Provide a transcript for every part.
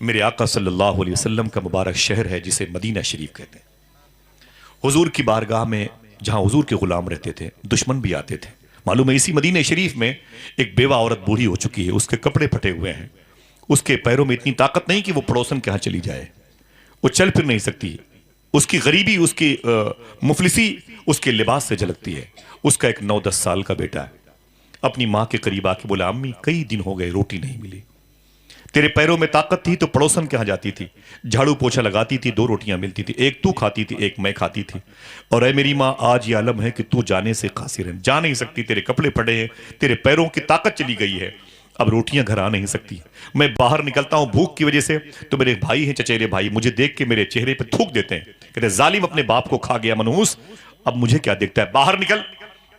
मेरे आका सल्लल्लाहु अलैहि वसल्लम का मुबारक शहर है जिसे मदीना शरीफ कहते हैं। हुजूर की बारगाह में जहां हुजूर के गुलाम रहते थे, दुश्मन भी आते थे। मालूम है इसी मदीना शरीफ में एक बेवा औरत बूढ़ी हो चुकी है, उसके कपड़े फटे हुए हैं, उसके पैरों में इतनी ताकत नहीं कि वो पड़ोसन के यहां चली जाए, वो चल फिर नहीं सकती। उसकी गरीबी, उसकी मुफलिसी उसके लिबास से झलकती है। उसका एक 9-10 साल का बेटा है, अपनी माँ के करीब आके बोला, अम्मी कई दिन हो गए रोटी नहीं मिली, तेरे पैरों में ताकत थी तो पड़ोसन के यहां जाती थी, झाड़ू पोछा लगाती थी, 2 रोटियां मिलती थी, एक तू खाती थी एक मैं खाती थी। और ऐ मेरी माँ, आज ये आलम है कि तू जाने से कासिर है, जा नहीं सकती, तेरे कपड़े फटे हैं, तेरे पैरों की ताकत चली गई है, अब रोटियां घर आ नहीं सकती। मैं बाहर निकलता हूं भूख की वजह से तो मेरे भाई हैं, चचेरे भाई, मुझे देख के मेरे चेहरे पे थूक देते हैं, कहते जालिम अपने बाप को खा गया मनहूस, अब मुझे क्या देखता है, बाहर निकल।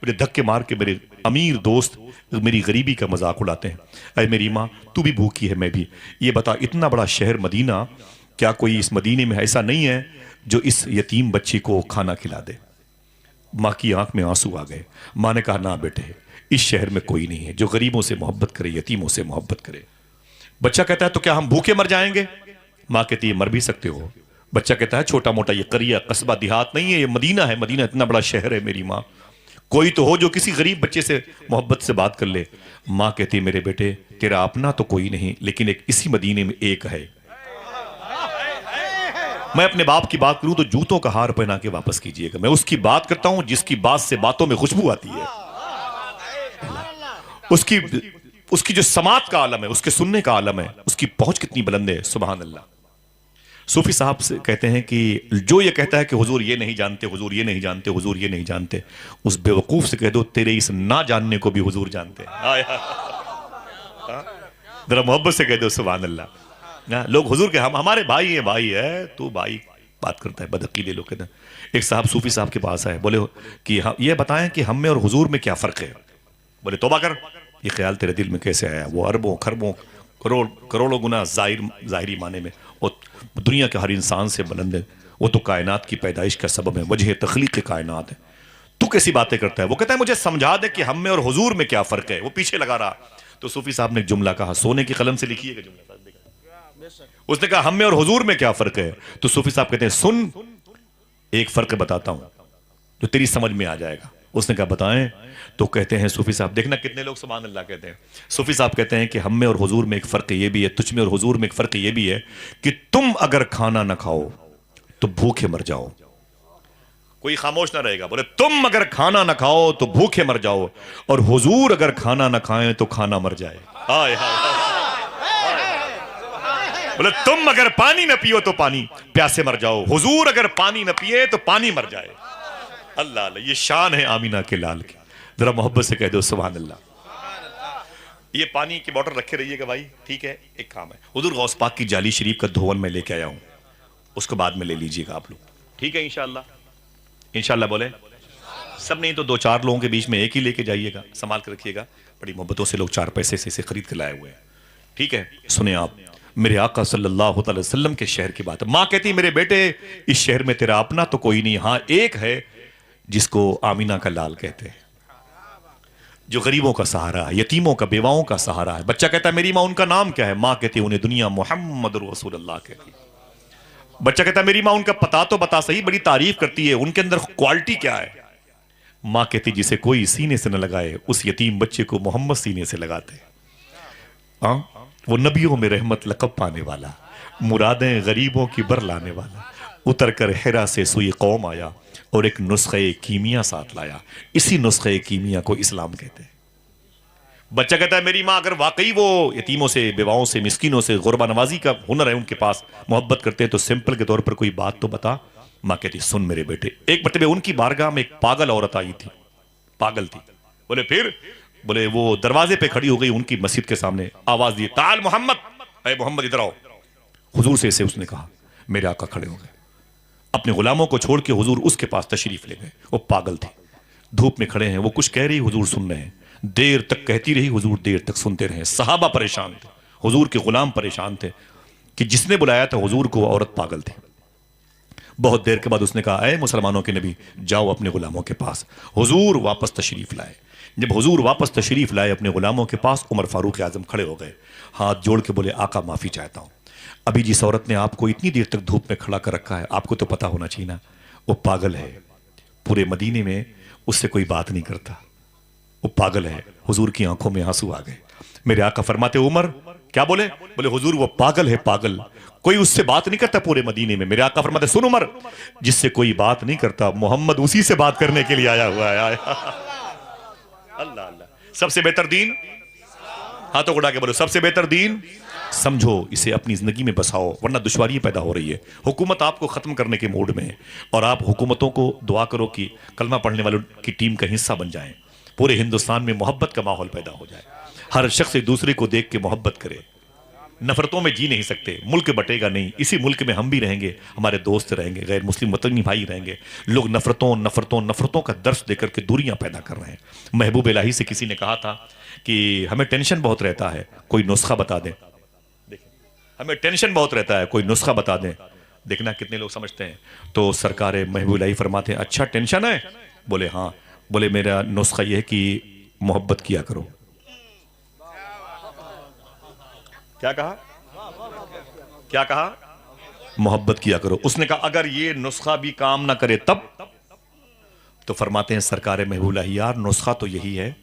मुझे धक्के मार के मेरे अमीर दोस्त मेरी गरीबी का मजाक उड़ाते हैं। अरे मेरी माँ, तू भी भूखी है, मैं भी। ये बता, इतना बड़ा शहर मदीना, क्या कोई इस मदीने में ऐसा नहीं है जो इस यतीम बच्ची को खाना खिला दे? माँ की आंख में आंसू आ गए। माँ ने कहा, ना बेटे, इस शहर में कोई नहीं है जो गरीबों से मोहब्बत करे, यतीमों से मोहब्बत करे। बच्चा कहता है, तो क्या हम भूखे मर जाएंगे? माँ कहती है, मर भी सकते हो। बच्चा कहता है, छोटा मोटा ये करिया कस्बा देहात नहीं है, ये मदीना है, मदीना इतना बड़ा शहर है। मेरी माँ, कोई तो हो जो किसी गरीब बच्चे से मोहब्बत से बात कर ले। माँ कहती है, मेरे बेटे, तेरा अपना तो कोई नहीं, लेकिन एक इसी मदीने में एक है। मैं अपने बाप की बात करूं तो जूतों का हार पहना के वापस कीजिएगा। मैं उसकी बात करता हूं जिसकी बात से बातों में खुशबू आती है, उसकी उसकी जो समात का आलम है, उसके सुनने का आलम है, उसकी पहुंच कितनी बुलंद है। सुभान अल्लाह। सूफी साहब से कहते हैं कि जो ये कहता है कि हुजूर ये नहीं जानते, हुजूर ये नहीं जानते, हुजूर ये नहीं जानते, उस बेवकूफ से कह दो, तेरे इस ना जानने को भी हुजूर जानते हैं। जरा मोहब्बत से कह दो सुभान अल्लाह। लोग हुजूर के, हम हमारे भाई है, भाई है, तू भाई बात करता है, बदअकीदे लोग कहते हैं। एक साहब सूफी साहब के पास आए, बोले कि ये बताएं कि हम में और हुजूर में क्या फर्क है? बोले, तौबा कर, ये ख्याल तेरे दिल में कैसे आया? वो अरबों खरबों करोड़ों गुना जाहिरी माने में वो दुनिया के हर इंसान से बुलंद है, वो तो कायनात की पैदाइश का सबब है, वजह तख्लीक कायनात है, तू कैसी बातें करता है? वो कहता है, मुझे समझा दे कि हम में और हुजूर में क्या फर्क है। वो पीछे लगा रहा तो सूफी साहब ने एक जुमला कहा, सोने की कलम से लिखिएगा जुमला। उसने कहा, हम में और हुजूर में क्या फर्क है? तो सूफी साहब कहते हैं, सुन, एक फर्क बताता हूं जो तेरी समझ में आ जाएगा। उसने कहा, बताएं। तो कहते हैं सूफी साहब, देखना कितने लोग सुभान अल्लाह कहते हैं। सूफी साहब कहते हैं कि हम में और हुजूर में एक फर्क ये भी है, तुझ में और हुजूर में एक फर्क ये भी है कि तुम अगर खाना ना खाओ तो भूखे मर जाओ। कोई खामोश ना रहेगा। बोले, तुम अगर खाना ना खाओ तो भूखे मर जाओ, और हुजूर अगर खाना ना खाएं तो खाना मर जाए। हाय हाय। बोले, तुम अगर पानी ना पियो तो पानी प्यासे मर जाओ, हुजूर अगर पानी ना पिए तो पानी मर जाए। अल्लाह अल्लाह, ये शान है आमीना के लाल की। जरा मोहब्बत से कह दो सुभान अल्लाह। ये पानी की बोतल रखे रहिएगा भाई, ठीक है? एक काम है, हुजूर गौस पाक की जाली शरीफ का धोवन में लेके आया हूं, उसको बाद में ले लीजिएगा आप लोग, ठीक है? इंशाअल्लाह। इंशाअल्लाह बोले सब, नहीं तो 2-4 लोगों के बीच में एक ही लेके जाइएगा, संभाल कर रखिएगा। बड़ी मोहब्बतों से लोग 4 पैसे से इसे खरीद के लाए हुए हैं, ठीक है? सुने आप, मेरे आका सल्लल्लाहु अलैहि वसल्लम के शहर की बात है। माँ कहती, मेरे बेटे, इस शहर में तेरा अपना तो कोई नहीं, हाँ एक है जिसको आमीना का लाल कहते हैं, जो गरीबों का सहारा है, यतीमों का, बेवाओं का सहारा है। बच्चा कहता है, मेरी माँ, उनका नाम क्या है? माँ कहती है, उन्हें दुनिया मोहम्मद रसूलुल्लाह कहती है। बच्चा कहता है, मेरी माँ, उनका पता तो बता सही, बड़ी तारीफ करती है, उनके अंदर क्वालिटी क्या है? माँ कहती, जिसे कोई सीने से न लगाए उस यतीम बच्चे को मोहम्मद सीने से लगाते। वो नबियों में रहमत लकब पाने वाला, मुरादें गरीबों की बर लाने वाला, उतर कर हिरा से सुई कौम आया और एक नुस्खे कीमिया साथ लाया। इसी नुस्खे कीमिया को इस्लाम कहते हैं। बच्चा कहता है, मेरी माँ, अगर वाकई वो यतीमों से, बेवाओं से, मिस्किनों से गुरबा नवाजी का हुनर है उनके पास, मोहब्बत करते हैं, तो सिंपल के तौर पर कोई बात तो बता। माँ कहती, सुन मेरे बेटे, एक मरतबे उनकी बारगाह में एक पागल औरत आई थी, पागल थी। बोले, फिर? बोले, वो दरवाजे पे खड़ी हो गई उनकी मस्जिद के सामने, आवाज दी, ताल मोहम्मद, अरे मोहम्मद इधर आओ। हुजूर से ऐसे उसने कहा, मेरे आका खड़े हो गए, अपने गुलामों को छोड़ के हुजूर उसके पास तशरीफ ले गए। वो पागल थी, धूप में खड़े हैं, वो कुछ कह रही, हुजूर सुन रहे हैं, देर तक कहती रही, हुजूर देर तक सुनते रहे। सहाबा परेशान थे, हुजूर के गुलाम परेशान थे कि जिसने बुलाया था हुजूर को, औरत पागल थी। बहुत देर के बाद उसने कहा, ऐ मुसलमानों के नबी, जाओ अपने गुलामों के पास। हुजूर वापस तशरीफ लाए। जब हुजूर वापस तशरीफ लाए अपने गुलामों के पास, उमर फारूक आजम खड़े हो गए, हाथ जोड़ के बोले, आका माफी चाहता हूं, अभी जिस औरत ने आपको इतनी देर तक धूप में खड़ा कर रखा है, आपको तो पता होना चाहिए ना, वो पागल है। पूरे मदीने में उससे कोई बात नहीं करता, वो पागल है। हुजूर की आंखों में आंसू आ गए। मेरे आका फरमाते, उमर क्या बोले? बोले हुजूर वो पागल है, पागल, कोई उससे बात नहीं करता पूरे मदीने में। मेरे आका फरमाते, सुन उमर, जिससे कोई बात नहीं करता मोहम्मद उसी से बात करने के लिए आया हुआ है। अल्लाह अल्लाह। सबसे बेहतर दीन, हाथों को उठा के बोलो, सबसे बेहतर दीन। समझो, इसे अपनी जिंदगी में बसाओ, वरना दुश्वारियां पैदा हो रही है। हुकूमत आपको खत्म करने के मूड में है, और आप हुकूमतों को दुआ करो कि कलमा पढ़ने वालों की टीम का हिस्सा बन जाएं। पूरे हिंदुस्तान में मोहब्बत का माहौल पैदा हो जाए, हर शख्स एक दूसरे को देख के मोहब्बत करे। नफरतों में जी नहीं सकते, मुल्क बटेगा नहीं। इसी मुल्क में हम भी रहेंगे, हमारे दोस्त रहेंगे, गैर मुस्लिम वतनी भाई रहेंगे। लोग नफरतों नफरतों नफरतों का दर्श देकर के दूरियां पैदा कर रहे हैं। महबूब इलाही से किसी ने कहा था कि हमें टेंशन बहुत रहता है, कोई नुस्खा बता दें। हमें टेंशन बहुत रहता है, कोई नुस्खा बता दें। देखना कितने लोग समझते हैं। तो सरकार महबूब इलाही फरमाते हैं, अच्छा टेंशन है? बोले हाँ। बोले मेरा नुस्खा यह है कि मोहब्बत किया करो। क्या कहा? क्या कहा? मोहब्बत किया करो। उसने कहा अगर ये नुस्खा भी काम ना करे तब? तो फरमाते हैं सरकार महबूब इलाही, यार नुस्खा तो यही है,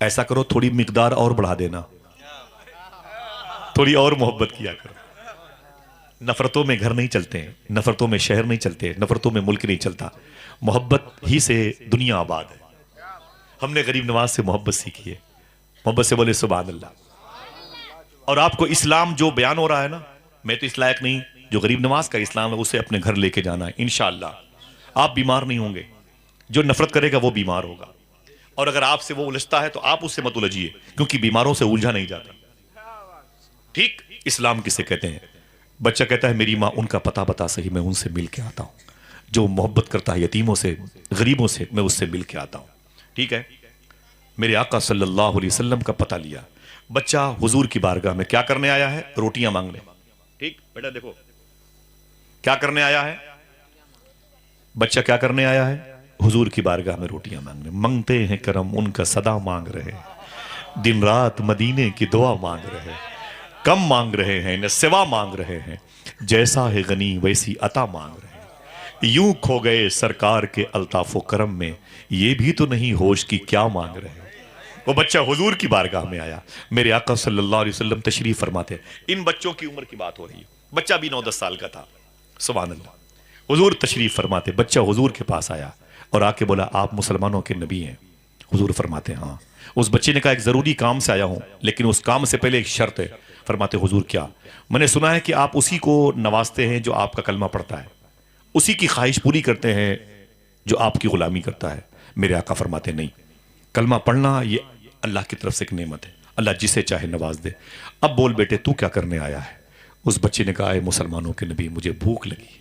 ऐसा करो थोड़ी मिकदार और बढ़ा देना, थोड़ी और मोहब्बत किया करो। नफरतों में घर नहीं चलते हैं, नफरतों में शहर नहीं चलते, नफरतों में मुल्क नहीं चलता। मोहब्बत ही से दुनिया आबाद है। हमने गरीब नवाज से मोहब्बत सीखी है। मोहब्बत से बोले सुभान अल्लाह। और आपको इस्लाम जो बयान हो रहा है ना, मैं तो इस लायक नहीं, जो गरीब नवाज का इस्लाम है उसे अपने घर लेके जाना है। इंशाअल्लाह आप बीमार नहीं होंगे। जो नफरत करेगा वो बीमार होगा, और अगर आपसे वो उलझता है तो आप उससे मत उलझिए, क्योंकि बीमारों से उलझा नहीं जाता। ठीक इस्लाम किसे कहते हैं? बच्चा कहता है मेरी माँ, उनका पता बता सही, मैं उनसे मिल के आता हूं। जो मोहब्बत करता है यतीमों से, गरीबों से, मैं उससे मिल के आता हूं। ठीक है, मेरे आका सल्लल्लाहु अलैहि वसल्लम का पता लिया। बच्चा हुजूर की बारगाह में क्या करने आया है? रोटियां मांगने। ठीक बेटा, देखो क्या करने आया है बच्चा, क्या करने आया है? हुजूर की बारगाह में रोटियां मांगने। मांगते हैं करम उनका सदा मांग रहे, दिन रात मदीने की दुआ मांग रहे, कम मांग रहे हैं न सिवा मांग रहे हैं, जैसा है गनी वैसी अता मांग रहे हैं। यूं खो गए सरकार के अल्ताफो करम में, ये भी तो नहीं होश की क्या मांग रहे हैं। वो बच्चा हुजूर की बारगाह में आया। मेरे आका सल्लल्लाहु अलैहि वसल्लम तशरीफ फरमाते। इन बच्चों की उम्र की बात हो रही है, बच्चा भी 9-10 साल का था। सुभान अल्लाह। हुजूर तशरीफ फरमाते, बच्चा हुजूर के पास आया और आके बोला आप मुसलमानों के नबी हैं? हुजूर फरमाते हाँ। उस बच्चे ने कहा एक जरूरी काम से आया हूं, लेकिन उस काम से पहले एक शर्त है। फरमाते हुजूर क्या? मैंने सुना है कि आप उसी को नवाजते हैं जो आपका कलमा पढ़ता है, उसी की ख्वाहिश पूरी करते हैं जो आपकी गुलामी करता है। मेरे आका फरमाते नहीं, कलमा पढ़ना ये अल्लाह की तरफ से एक नेमत है, अल्लाह जिसे चाहे नवाज दे। अब बोल बेटे तू क्या करने आया है? उस बच्चे ने कहा मुसलमानों के नबी, मुझे भूख लगी।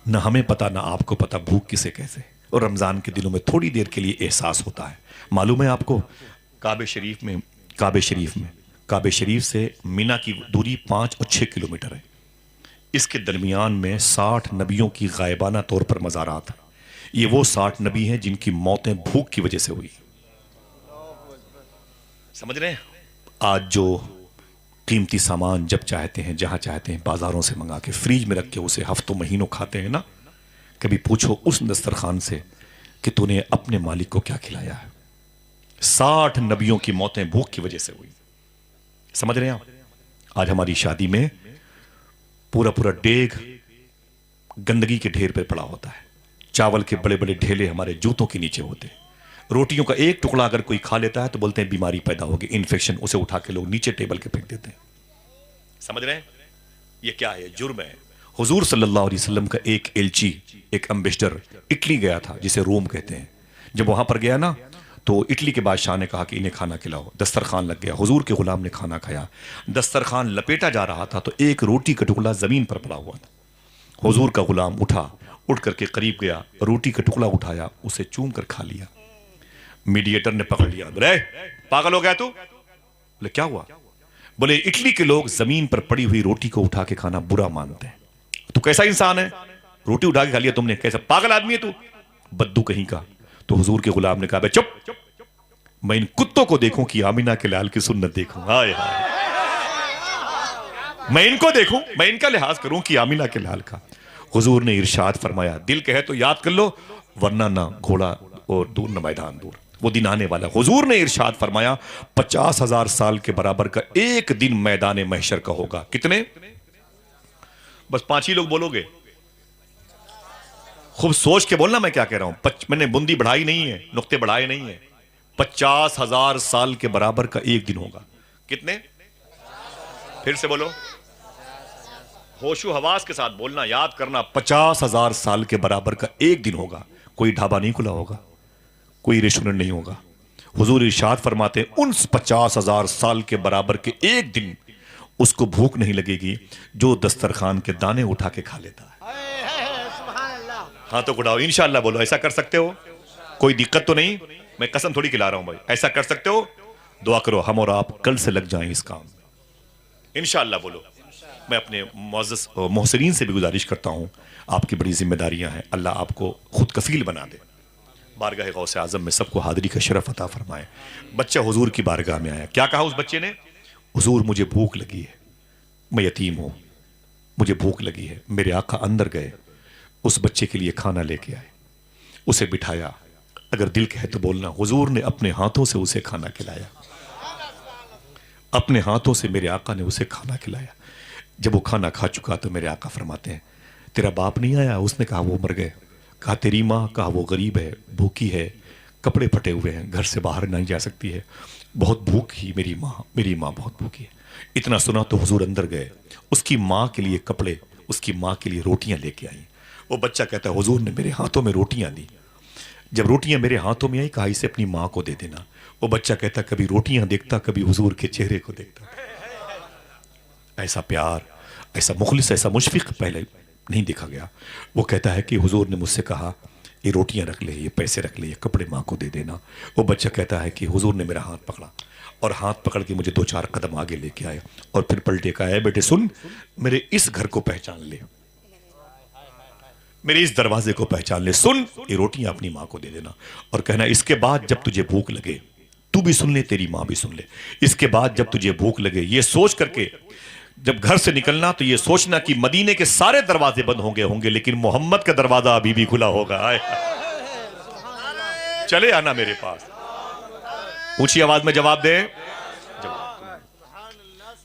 ना हमें पता ना आपको पता भूख किसे कैसे, और रमजान के दिनों में थोड़ी देर के लिए एहसास होता है। मालूम है आपको, काबे शरीफ से मीना की दूरी 5 और 6 किलोमीटर है। इसके दरमियान में 60 नबियों की गायबाना तौर पर मज़ारात हैं। ये वो 60 नबी हैं जिनकी मौतें भूख की वजह से हुई। समझ रहे हैं? आज जो कीमती सामान जब चाहते हैं जहां चाहते हैं बाजारों से मंगा के फ्रीज में रख के उसे हफ्तों महीनों खाते हैं ना, कभी पूछो उस दस्तरखान से कि तूने अपने मालिक को क्या खिलाया है। 60 नबियों की मौतें भूख की वजह से हुई। समझ रहे हैं आप? आज हमारी शादी में पूरा पूरा डेग गंदगी के ढेर पे पड़ा होता है, चावल के बड़े बड़े ढेले हमारे जूतों के नीचे होते हैं, रोटियों का एक टुकड़ा अगर कोई खा लेता है तो बोलते हैं बीमारी पैदा होगी, इन्फेक्शन, उसे उठा के लोग नीचे टेबल के फेंक देते हैं। समझ रहे हैं? ये क्या है? जुर्म है। हुजूर सल्लल्लाहु अलैहि वसल्लम का एक एलची, एक एम्बेसडर इटली गया था, जिसे रोम कहते हैं। जब वहां पर गया ना तो इटली के बादशाह ने कहा कि इन्हें खाना खिलाओ। दस्तरखान लग गया, हुजूर के गुलाम ने खाना खाया। दस्तरखान लपेटा जा रहा था तो एक रोटी का टुकड़ा जमीन पर पड़ा हुआ था। हुजूर का गुलाम उठा, उठ करके करीब गया, रोटी का टुकड़ा उठाया, उसे चूम कर खा लिया। मीडिएटर ने पकड़ लिया, बोले पागल हो गया तू? बोले क्या हुआ? बोले इटली के लोग जमीन पर पड़ी हुई रोटी को उठा के खाना बुरा मानते हैं। तू कैसा इंसान है, रोटी उठा के खा लिया तुमने, कैसा पागल आदमी है तू, बद्दू कहीं का। तो हुजूर के गुलाम ने कहा चुप, मैं इन कुत्तों को देखूं कि आमिना के लाल की सुन्नत देखूं। हाय हाय, मैं इनको देखूं, मैं इनका लिहाज करूं कि आमिना के लाल का। हुजूर ने इरशाद फरमाया, दिल कहे तो याद कर लो, वरना ना घोड़ा और दूर न मैदान दूर, वो दिन आने वाला। हुजूर ने इरशाद फरमाया 50,000 साल के बराबर का एक दिन मैदान महशर का होगा। कितने? बस 5 ही लोग बोलोगे। खूब सोच के बोलना मैं क्या कह रहा हूं। मैंने बूंदी बढ़ाई नहीं है, नुक्ते बढ़ाए नहीं है। 50,000 साल के बराबर का एक दिन होगा। कितने? फिर से बोलो, होशो हवास के साथ बोलना, याद करना। 50,000 साल के बराबर का एक दिन होगा। कोई ढाबा नहीं खुला होगा, कोई रेस्टोरेंट नहीं होगा। हुजूर इरशाद फरमाते हैं, उन 50,000 साल के बराबर के एक दिन उसको भूख नहीं लगेगी जो दस्तरखान के दाने उठा के खा लेता है। हाँ तो उठाओ, इंशाअल्लाह बोलो। ऐसा कर सकते हो? कोई दिक्कत तो नहीं? मैं कसम थोड़ी खिला रहा हूं भाई। ऐसा कर सकते हो? दुआ करो हम और आप कल से लग जाएं इस काम में, इंशाअल्लाह बोलो। मैं अपने मुअज़्ज़ज़ मोहसिनीन से भी गुजारिश करता हूं, आपकी बड़ी जिम्मेदारियां हैं, अल्लाह आपको खुद कफील बना दे। बारगाह गौसे आज़म में सबको हाज़िरी का शरफ अता फरमाए। बच्चा हुजूर की बारगाह में आया, क्या कहा उस बच्चे ने? हुजूर मुझे भूख लगी है, मैं यतीम हूं, मुझे भूख लगी है। मेरे आका अंदर गए, उस बच्चे के लिए खाना लेके आए, उसे बिठाया। अगर दिल कहे तो बोलना, हुजूर ने अपने हाथों से उसे खाना खिलाया। अपने हाथों से मेरे आका ने उसे खाना खिलाया। जब वो खाना खा चुका तो मेरे आका फरमाते हैं, तेरा बाप नहीं आया? उसने कहा वो मर गए। कहा तेरी माँ? कहा वो गरीब है, भूखी है, कपड़े फटे हुए हैं, घर से बाहर नहीं जा सकती है, बहुत भूख ही मेरी माँ बहुत भूखी है। इतना सुना तो हुजूर अंदर गए, उसकी माँ के लिए कपड़े, उसकी माँ के लिए रोटियां लेके आई। वो बच्चा कहता है, हुजूर ने मेरे हाथों में रोटियां दी। जब रोटियां मेरे हाथों में आई, कहा इसे अपनी माँ को दे देना। वो बच्चा कहता, कभी रोटियां देखता, कभी हुजूर के चेहरे को देखता। ऐसा प्यार, ऐसा मुखलिस, ऐसा मुशफिक पहले नहीं देखा गया। वो कहता है कि हुजूर ने मुझसे कहा ये रोटियां रख ले, ये पैसे रख ले, ये कपड़े माँ को दे देना। वो बच्चा कहता है कि हुजूर ने मेरा हाथ पकड़ा और हाथ पकड़ के मुझे 2-4 कदम आगे लेके आए और फिर पलटे का, है बेटे सुन, मेरे इस घर को पहचान ले, मेरे इस दरवाजे को पहचान ले, सुन, ये रोटियां अपनी माँ को दे देना। और कहना इसके बाद जब तुझे भूख लगे तू भी सुन ले, तेरी माँ भी सुन ले। इसके बाद जब तुझे भूख लगे, ये सोच करके जब घर से निकलना तो ये सोचना कि मदीने के सारे दरवाजे बंद होंगे लेकिन मोहम्मद का दरवाजा अभी भी खुला होगा। चले आना मेरे पास। ऊंची आवाज में जवाब दे,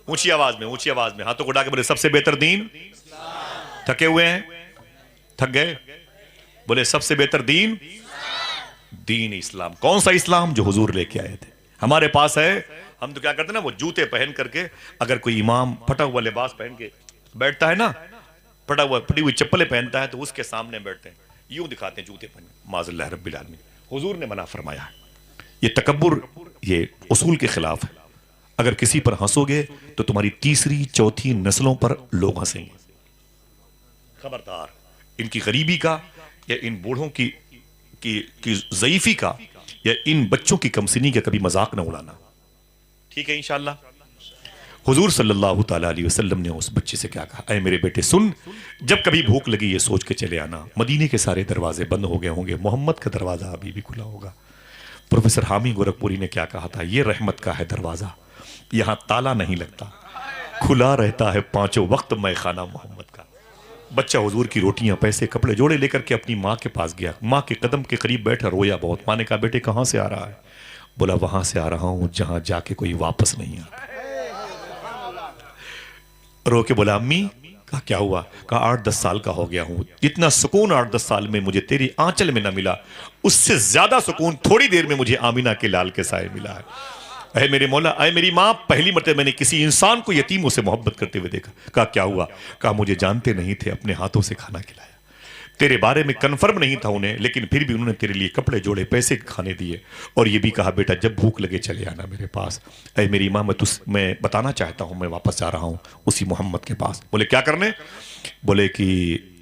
ऊंची आवाज में हाथों को उठा के बोले सबसे बेहतर दीन। थके हुए हैं? थक गए? बोले सबसे बेहतर दीन दीन इस्लाम। कौन सा इस्लाम? जो हुजूर लेके आए थे। हमारे पास है। हम तो क्या करते हैं ना, वो जूते पहन करके, अगर कोई इमाम फटा हुआ लिबास पहन के बैठता है ना, फटी हुई चप्पलें पहनता है, तो उसके सामने बैठते हैं, यूं दिखाते हैं जूते पहने। माज़ल्लाह रब्बिल आलमीन। हुजूर ने मना फरमाया है। ये तकब्बुर, ये उसूल के खिलाफ है। अगर किसी पर हंसोगे तो तुम्हारी तीसरी चौथी नस्लों पर लोग हंसेंगे। खबरदार, इनकी गरीबी का या इन बूढ़ों की ज़ईफी का या इन बच्चों की कमसिनी का कभी मजाक न उड़ाना, ठीक है? इंशाअल्लाह। हुजूर सल्लल्लाहु तआला अलैहि वसल्लम ने उस बच्चे से क्या कहा? ऐ मेरे बेटे सुन, जब कभी भूख लगी ये सोच के चले आना, मदीने के सारे दरवाजे बंद हो गए होंगे, मोहम्मद का दरवाजा अभी भी खुला होगा। प्रोफेसर हामी गोरखपुरी ने क्या कहा था? ये रहमत का है दरवाजा, यहां ताला नहीं लगता, खुला रहता है 5 वक्त मैं खाना मोहम्मद का। बच्चा हुजूर की रोटियां, पैसे, कपड़े जोड़े लेकर के अपनी माँ के पास गया। माँ के कदम के करीब बैठा, रोया बहुत। माँ ने कहा बेटे कहां से आ रहा है? बोला वहां से आ रहा हूं जहां जाके कोई वापस नहीं आता। रो के बोला अम्मी? कहा क्या हुआ? कहा 8-10 साल का हो गया हूं, इतना सुकून 8-10 साल में मुझे तेरी आंचल में ना मिला, उससे ज्यादा सुकून थोड़ी देर में मुझे आमिना के लाल के साए मिला है। अरे मेरे मौला, अरे मेरी माँ, पहली मरतबा मैंने किसी इंसान को यतीमों से मोहब्बत करते हुए देखा। कहा क्या हुआ? कहा मुझे जानते नहीं थे, अपने हाथों से खाना खिलाया, तेरे बारे में कन्फर्म नहीं था उन्हें, लेकिन फिर भी उन्होंने तेरे लिए कपड़े जोड़े, पैसे खाने दिए, और ये भी कहा बेटा जब भूख लगे चले आना मेरे पास। अरे मेरी माँ, मैं बताना चाहता हूँ, मैं वापस जा रहा हूँ उसी मोहम्मद के पास। बोले क्या करने? बोले कि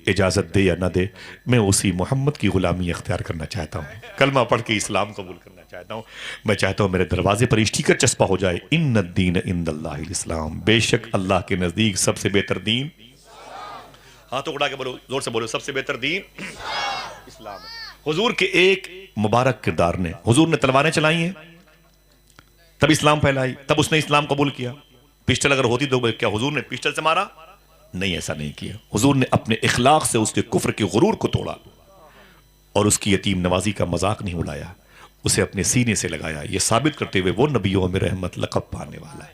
इजाजत दे या ना दे, मैं उसी मोहम्मद की गुलामी अख्तियार करना चाहता हूँ, कलमा पढ़ के इस्लाम कबूल करना चाहता हूँ। मैं चाहता हूँ मेरे दरवाजे पर स्टीकर चस्पा हो जाए, इन्न दीन इंदल्लाहिल इस्लाम, बेशक अल्लाह के नजदीक सबसे बेहतर दीन। हाथों उठा के बोलो, जोर से बोलो, सबसे बेहतर दीन इस्लाम है। हुजूर के एक मुबारक किरदार ने, हुजूर ने तलवारें चलाई हैं, तब इस्लाम फैलाई, तब उसने इस्लाम कबूल किया, पिस्टल अगर होती तो क्या हुजूर ने पिस्टल से मारा? नहीं, ऐसा नहीं किया। हुजूर ने अपने इखलाक से उसके कुफ्र के गुरूर को तोड़ा और उसकी यतीम नवाजी का मजाक नहीं उड़ाया, उसे अपने सीने से लगाया, यह साबित करते हुए वो नबियों में रहमत लक़ब पाने वाला है,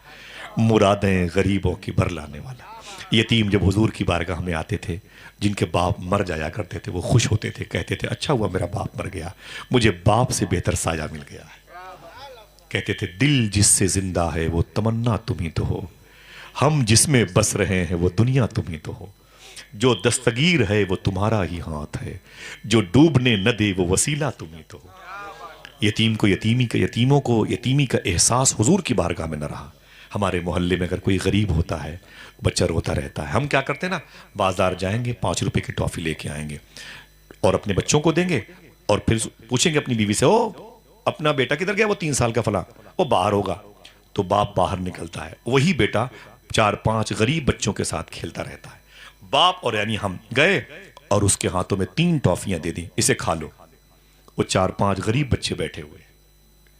मुरादें गरीबों की भर लाने वाला। यतीम जब हुजूर की बारगाह में आते थे, जिनके बाप मर जाया करते थे, वो खुश होते थे, कहते थे अच्छा हुआ मेरा बाप मर गया, मुझे बाप से बेहतर साया मिल गया है। कहते थे दिल जिससे जिंदा है वो तमन्ना तुम ही तो हो, हम जिसमें बस रहे हैं वो दुनिया तुम ही तो हो, जो दस्तगीर है वो तुम्हारा ही हाथ है, जो डूबने न दे वो वसीला तुम ही तो हो। यतीम को यतीमों को यतीमी का एहसास हुजूर की बारगाह में न रहा। हमारे मोहल्ले में अगर कोई गरीब होता है, बच्चा रोता रहता है, हम क्या करते हैं ना, बाजार जाएंगे, 5 रुपए की टॉफी लेके आएंगे और अपने बच्चों को देंगे और फिर पूछेंगे अपनी बीवी से, ओ अपना बेटा किधर गया, वो 3 साल का फला, वो बाहर होगा। तो बाप बाहर निकलता है, वही बेटा 4-5 गरीब बच्चों के साथ खेलता रहता है। बाप और यानी हम गए और उसके हाथों में 3 टॉफियां दे दी, इसे खा लो। वो 4-5 गरीब बच्चे बैठे हुए,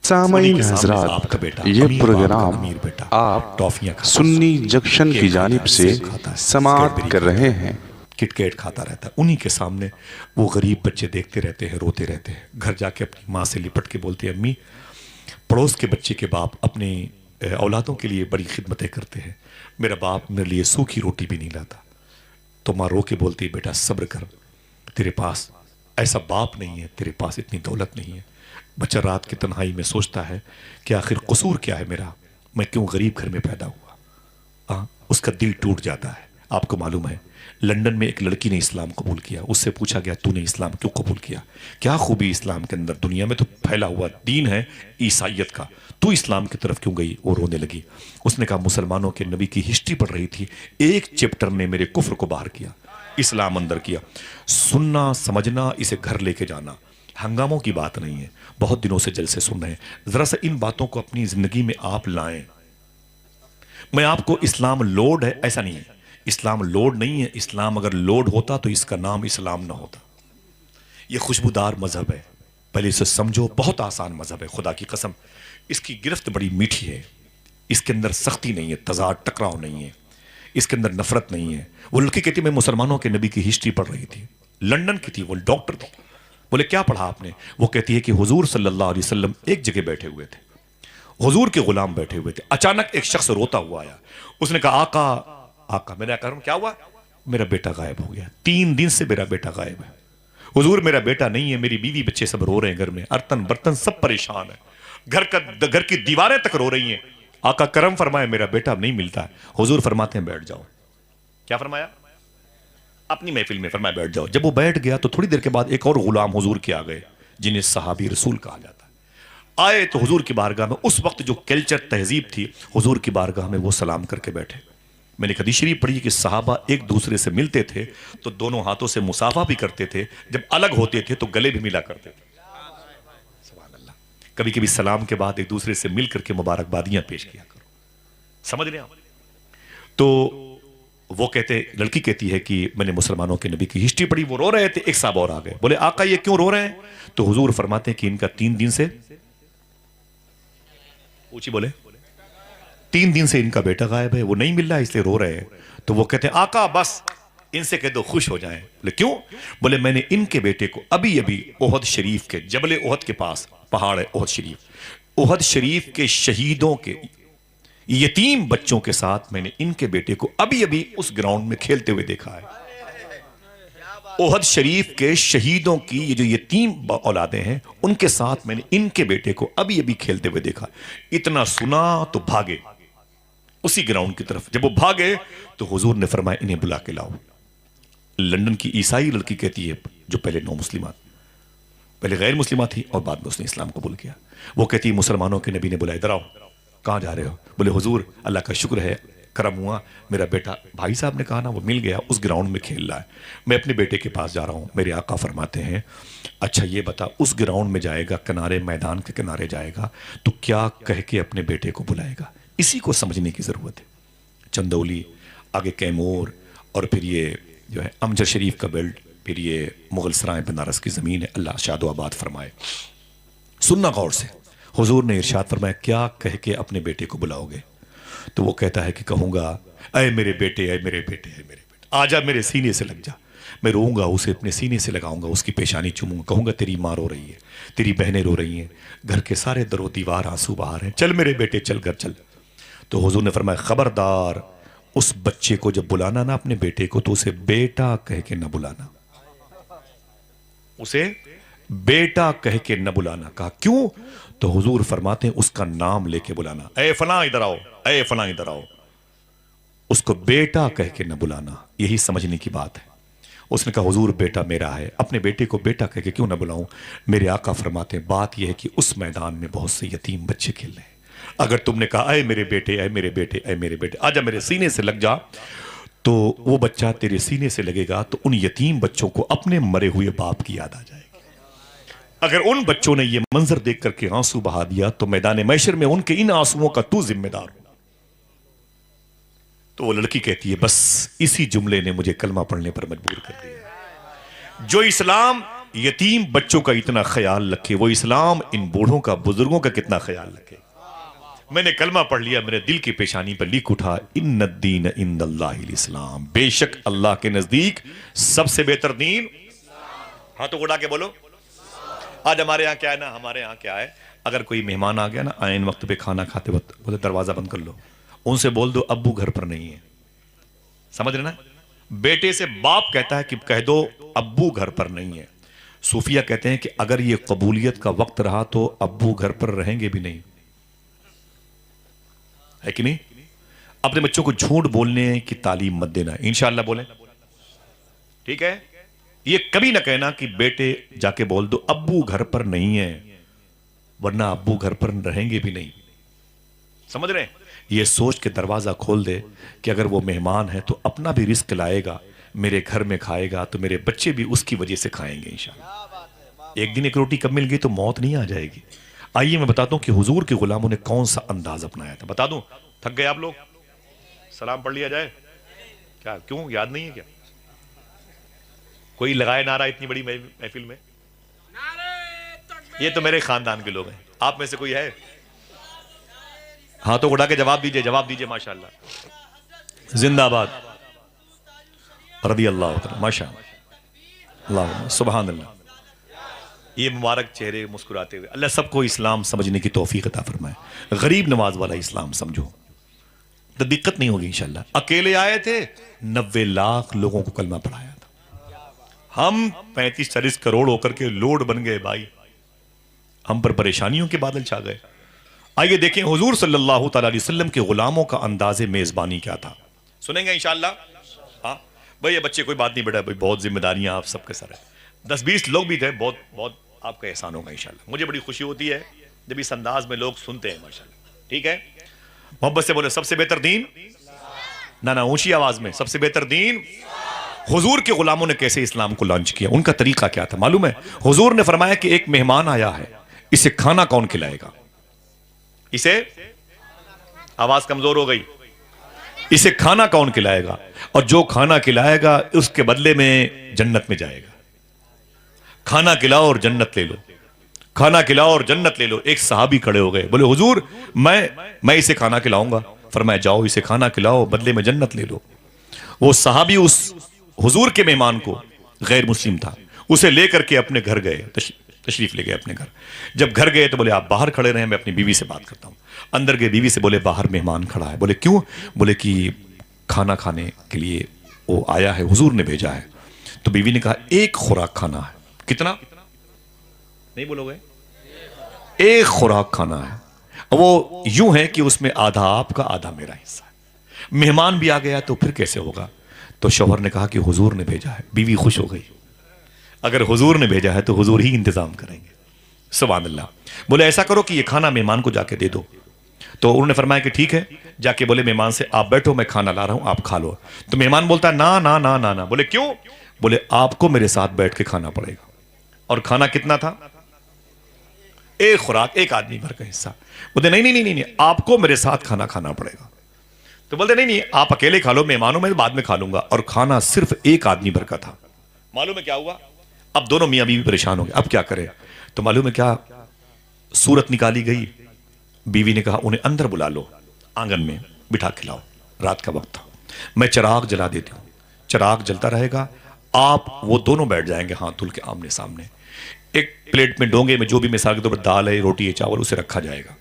सामईन हज़रात, ये प्रोग्राम आप टॉफियां सुन्नी जंक्शन की जानिब से समाअत कर रहे हैं। किटकैट खाता रहता है, उन्हीं के सामने वो गरीब बच्चे देखते रहते हैं, रोते रहते हैं। घर जाके अपनी माँ से लिपट के बोलते हैं, अम्मी पड़ोस के बच्चे के बाप अपने औलादों के लिए बड़ी खिदमतें करते हैं, मेरा बाप मेरे लिए सूखी रोटी भी नहीं लाता। तो माँ रो के बोलती है, बेटा सब्र कर, तेरे पास ऐसा बाप नहीं है, तेरे पास इतनी दौलत नहीं है। बच्चा रात की तन्हाई में सोचता है कि आखिर कसूर क्या है मेरा, मैं क्यों गरीब घर में पैदा हुआ। उसका दिल टूट जाता है। आपको मालूम है लंदन में एक लड़की ने इस्लाम कबूल किया, उससे पूछा गया तूने इस्लाम क्यों कबूल किया, क्या खूबी इस्लाम के अंदर, दुनिया में तो फैला हुआ दीन है ईसाइयत का, तू इस्लाम की तरफ क्यों गई। वो रोने लगी। उसने कहा मुसलमानों के नबी की हिस्ट्री पढ़ रही थी, एक चैप्टर ने मेरे कुफ्र को बाहर किया, इस्लाम अंदर किया। सुनना समझना, इसे घर लेके जाना हंगामों की बात नहीं है। बहुत दिनों से जलसे सुन रहे हैं, जरा सा इन बातों को अपनी जिंदगी में आप लाएं। मैं आपको इस्लाम लोड है ऐसा नहीं है, इस्लाम लोड नहीं है। इस्लाम अगर लोड होता तो इसका नाम इस्लाम ना होता। यह खुशबूदार मजहब है, पहले इसे समझो। बहुत आसान मजहब है, खुदा की कसम। इसकी गिरफ्त बड़ी मीठी है, इसके अंदर सख्ती नहीं है, तजाद टकराव नहीं है, इसके अंदर नफरत नहीं है। वो लड़की कहती मैं मुसलमानों के नबी की हिस्ट्री पढ़ रही थी, लंदन की थी, वो डॉक्टर थी। बोले क्या पढ़ा आपने। वो कहती है कि हुजूर सल्लल्लाहु अलैहि वसल्लम एक जगह बैठे हुए थे, हुजूर के गुलाम बैठे हुए थे, अचानक एक शख्स रोता हुआ आया। उसने कहा आका आका, मैंने आका क्या हुआ, मेरा बेटा गायब हो गया, 3 दिन से मेरा बेटा गायब है। हुजूर मेरा बेटा नहीं है, मेरी बीवी बच्चे सब रो रहे हैं, घर में अर्तन बर्तन सब परेशान है, घर की दीवारें तक रो रही हैं। आका करम फरमाए, मेरा बेटा नहीं मिलता है। हुजूर फरमाते हैं बैठ जाओ। क्या फरमाया, अपनी महफिल में फरमाया बैठ जाओ। जब वो बैठ गया तो थोड़ी देर के बाद एक और गुलाम हुजूर के आ गए, जिन्हें सहाबी रसूल कहा जाता है। आए तो हुजूर की बारगाह में उस वक्त जो कल्चर तहजीब थी, हुजूर की बारगाह में वो सलाम करके बैठे। मैंने हदीस शरीफ पढ़ी कि सहाबा एक दूसरे से मिलते थे तो दोनों हाथों से मुसाफा भी करते थे, जब अलग होते थे तो गले भी मिला करते थे। सुभान अल्लाह। कभी कभी सलाम के बाद एक दूसरे से मिल करके मुबारकबादियां पेश किया करो, समझ रहे हैं। तो वो कहते, लड़की कहती है कि मैंने मुसलमानों के नबी की हिस्ट्री पढ़ी, वो रो रहे थे। एक साहब और आ गए, बोले आका ये क्यों रो रहे हैं। तो हुजूर फरमाते हैं कि इनका 3 दिन से, पूछी बोले 3 दिन से इनका बेटा गायब है, वो नहीं मिल रहा है इसलिए रो रहे हैं। तो वो कहते हैं आका बस इनसे कह दो खुश हो जाएं। बोले क्यों। बोले मैंने इनके बेटे को अभी अभी ओहद शरीफ के, जबल ओहद के पास पहाड़ है ओहद शरीफ, ओहद शरीफ के शहीदों के यतीम बच्चों के साथ मैंने इनके बेटे को अभी अभी उस ग्राउंड में खेलते हुए देखा है। ओहद शरीफ के शहीदों की ये जो यतीम औलादें हैं, उनके साथ मैंने इनके बेटे को अभी अभी खेलते हुए देखा। इतना सुना तो भागे उसी ग्राउंड की तरफ। जब वो भागे तो हुजूर ने फरमाया इन्हें बुला के लाओ। लंदन की ईसाई लड़की कहती है, जो पहले नौ मुस्लिमात, पहले गैर मुस्लिमा थी और बाद में उसने इस्लाम कबूल किया, वो कहती है मुसलमानों के नबी ने बुलाया, इधर आओ। कहाँ जा रहे हो। बोले हुजूर अल्लाह का शुक्र है, करम हुआ, मेरा बेटा, भाई साहब ने कहा ना, वो मिल गया, उस ग्राउंड में खेल रहा है, मैं अपने बेटे के पास जा रहा हूँ। मेरे आका फरमाते हैं अच्छा ये बता, उस ग्राउंड में जाएगा, किनारे मैदान के किनारे जाएगा तो क्या कह के अपने बेटे को बुलाएगा। इसी को समझने की ज़रूरत है। चंदौली, आगे कैमूर, और फिर ये जो है अमजद शरीफ का बेल्ट, फिर ये मुगल सराय बनारस की ज़मीन है, अल्लाह शादो आबाद फरमाए। सुनना गौर से, हुजूर ने इरशाद फरमाया क्या कह के अपने बेटे को बुलाओगे। तो वो कहता है कि कहूंगा, अय मेरे बेटे, अय मेरे बेटे, अय मेरे बेटे, आजा मेरे सीने से लग जा। मैं रोऊंगा, उसे अपने सीने से लगाऊंगा, उसकी पेशानी चूमूंगा, कहूंगा तेरी माँ रो रही है, तेरी बहनें रो रही हैं, घर के सारे दरो दीवार आंसू बहा रहे हैं, चल मेरे बेटे चल घर चल। तो हुजूर ने फरमाया, खबरदार, उस बच्चे को जब बुलाना ना अपने बेटे को, तो उसे बेटा कह के न बुलाना, उसे बेटा कह के न बुलाना। कहा क्यों? तो हुजूर फरमाते हैं उसका नाम लेके बुलाना, ए फलां इधर आओ, ए फलां इधर आओ। उसको बेटा कह के न बुलाना, यही समझने की बात है। उसने कहा हुजूर बेटा मेरा है, अपने बेटे को बेटा कह के क्यों न बुलाऊं? मेरे आका फरमाते हैं बात यह है कि उस मैदान में बहुत से यतीम बच्चे खेल रहे हैं। अगर तुमने कहा अय मेरे बेटे, अय मेरे बेटे, अय मेरे बेटे, आजा मेरे सीने से लग जा, तो वो बच्चा तेरे सीने से लगेगा तो उन यतीम बच्चों को अपने मरे हुए बाप की याद आ जाएगी। अगर उन बच्चों ने ये मंजर देख करके आंसू बहा दिया तो मैदान महशर में उनके इन आंसुओं का तू जिम्मेदार हो। तो वो लड़की कहती है बस इसी जुमले ने मुझे कलमा पढ़ने पर मजबूर कर दिया। जो इस्लाम यतीम बच्चों का इतना ख्याल रखे, वो इस्लाम इन बूढ़ों का, बुजुर्गों का कितना ख्याल रखे। मैंने कलमा पढ़ लिया, मेरे दिल की पेशानी पर लिख उठा, इन्नद्दीन इंदल्लाहिल इस्लाम, बेशक अल्लाह के नजदीक सबसे बेहतर दीन। हाँ तो उड़ा के बोलो। आज हमारे यहाँ क्या है ना, हमारे यहाँ क्या है, अगर कोई मेहमान आ गया ना, आइन वक्त पे खाना खाते वक्त बोले दरवाजा बंद कर लो, उनसे बोल दो अब्बू घर पर नहीं है। समझ रहे ना? बेटे से बाप कहता है कि कह दो अब्बू घर पर नहीं है। सूफिया कहते हैं कि अगर ये कबूलियत का वक्त रहा तो अब्बू घर पर रहेंगे भी नहीं, है कि नहीं? अपने बच्चों को झूठ बोलने की तालीम मत देना, इंशाअल्लाह बोले, ठीक है? ये कभी ना कहना कि बेटे जाके बोल दो अब्बू घर पर नहीं है, वरना अब्बू घर पर रहेंगे भी नहीं। समझ रहे हैं? ये सोच के दरवाजा खोल दे कि अगर वो मेहमान है तो अपना भी रिस्क लाएगा, मेरे घर में खाएगा तो मेरे बच्चे भी उसकी वजह से खाएंगे इंशाअल्लाह। एक दिन एक रोटी कम मिल गई तो मौत नहीं आ जाएगी। आइए मैं बताता हूं कि हुजूर के गुलामों ने कौन सा अंदाज अपनाया था। बता दूं? थक गए आप लोग? सलाम पढ़ लिया जाए क्या? क्यों, याद नहीं है क्या? कोई लगाए नारा इतनी बड़ी महफिल में? ये तो मेरे खानदान के लोग हैं, आप में से कोई है? हाँ तो उड़ा के जवाब दीजिए, जवाब दीजिए। माशाअल्लाह, जिंदाबाद, रदी अल्लाह, माशाअल्लाह, सुभान अल्लाह। ये मुबारक चेहरे मुस्कुराते हुए, अल्लाह सबको इस्लाम समझने की तौफीक अता फरमाए। गरीब नवाज वाला इस्लाम समझो तो दिक्कत नहीं होगी इंशाअल्लाह। अकेले आए थे, 90 लाख लोगों को कलमा पढ़ाया था। हम 35-40 करोड़ होकर के लोड बन गए भाई, हम पर परेशानियों के बादल छा गए। आइए देखें हुजूर सल्लल्लाहु अलैहि वसल्लम के गुलामों का अंदाज़े मेजबानी क्या था, सुनेंगे इंशाअल्लाह। हाँ भाई, ये बच्चे कोई बात नहीं बेटा, भाई बहुत जिम्मेदारियां आप सबके सर है। 10-20 लोग भी थे, बहुत बहुत आपका एहसान होगा इंशाअल्लाह। मुझे बड़ी खुशी होती है जब इस अंदाज में लोग सुनते हैं माशाअल्लाह। ठीक है, मोहब्बत से बोले सबसे बेहतर दीन, ना ऊंची आवाज में, सबसे बेहतर दीन। हुजूर के गुलामों ने कैसे इस्लाम को लॉन्च किया, उनका तरीका क्या था मालूम है? हुजूर ने फरमाया कि एक मेहमान आया है, इसे खाना कौन खिलाएगा? इसे, आवाज कमजोर हो गई, इसे खाना कौन खिलाएगा? और जो खाना खिलाएगा उसके बदले में जन्नत में जाएगा। खाना खिलाओ और जन्नत ले लो, खाना खिलाओ और जन्नत ले लो। एक सहाबी खड़े हो गए, बोले हुजूर मैं इसे खाना खिलाऊंगा। फरमाया जाओ इसे खाना खिलाओ, बदले में जन्नत ले लो। वो सहाबी उस हुजूर के मेहमान को, गैर मुस्लिम था, उसे लेकर के अपने घर गए, तशरीफ ले गए अपने घर। जब घर गए तो बोले आप बाहर खड़े रहे, मैं अपनी बीवी से बात करता हूं। अंदर गए, बीवी से बोले बाहर मेहमान खड़ा है। बोले क्यों? बोले कि खाना खाने के लिए वो आया है, हुजूर ने भेजा है। तो बीवी ने कहा एक खुराक खाना है। कितना? नहीं बोलोगे? एक खुराक खाना है। वो यूं है कि उसमें आधा आपका आधा मेरा हिस्सा है। मेहमान भी आ गया तो फिर कैसे होगा? तो शौहर ने कहा कि हुजूर ने भेजा है। बीवी खुश हो गई, अगर हुजूर ने भेजा है तो हुजूर ही इंतजाम करेंगे। सुभान अल्लाह। बोले ऐसा करो कि ये खाना मेहमान को जाके दे दो। तो उन्होंने फरमाया कि ठीक है। जाके बोले मेहमान से आप बैठो, मैं खाना ला रहा हूं, आप खा लो। तो मेहमान बोलता है ना ना ना ना ना। बोले क्यों? बोले आपको मेरे साथ बैठ के खाना पड़ेगा। और खाना कितना था? एक खुराक, एक आदमी भर का हिस्सा। बोलते नहीं नहीं नहीं नहीं, आपको मेरे साथ खाना खाना पड़ेगा। तो बोलते नहीं नहीं, आप अकेले खा लो, मेहमानों में बाद में खा लूंगा। और खाना सिर्फ एक आदमी भर का था। मालूम है क्या हुआ? अब दोनों मियां बीवी परेशान हो गए, अब क्या करें? तो मालूम है क्या सूरत निकाली गई? बीवी ने कहा उन्हें अंदर बुला लो, आंगन में बिठा खिलाओ। रात का वक्त था, मैं चिराग जला देती हूँ, चिराग जलता रहेगा, आप वो दोनों बैठ जाएंगे हाथ धुल के आमने सामने। एक प्लेट में, डोंगे में, जो भी मिसाल के तौर पर दाल है, रोटी है, चावल, उसे रखा जाएगा।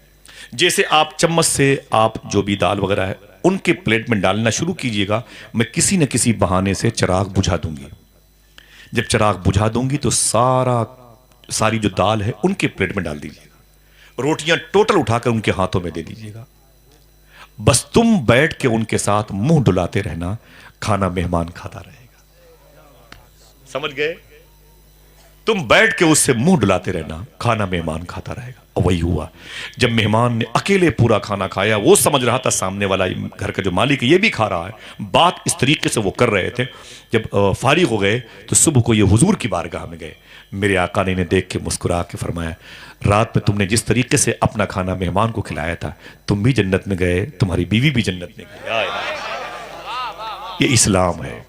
जैसे आप चम्मच से आप जो भी दाल वगैरह है उनके प्लेट में डालना शुरू कीजिएगा, मैं किसी न किसी बहाने से चिराग बुझा दूंगी। जब चिराग बुझा दूंगी तो सारी जो दाल है उनके प्लेट में डाल दीजिएगा, रोटियां टोटल उठाकर उनके हाथों में दे दीजिएगा। बस तुम बैठ के उनके साथ मुंह डुलाते रहना, खाना मेहमान खाता रहेगा। समझ गए? तुम बैठ के उससे मुंह डुलाते रहना, खाना मेहमान खाता रहेगा। और वही हुआ, जब मेहमान ने अकेले पूरा खाना खाया, वो समझ रहा था सामने वाला घर का जो मालिक है ये भी खा रहा है। बात इस तरीके से वो कर रहे थे। जब फारिग हो गए तो सुबह को ये हुजूर की बारगाह में गए। मेरे आका ने इन्हें देख के मुस्कुरा के फरमाया, रात में तुमने जिस तरीके से अपना खाना मेहमान को खिलाया था, तुम भी जन्नत में गए, तुम्हारी बीवी भी जन्नत में गई। ये इस्लाम है,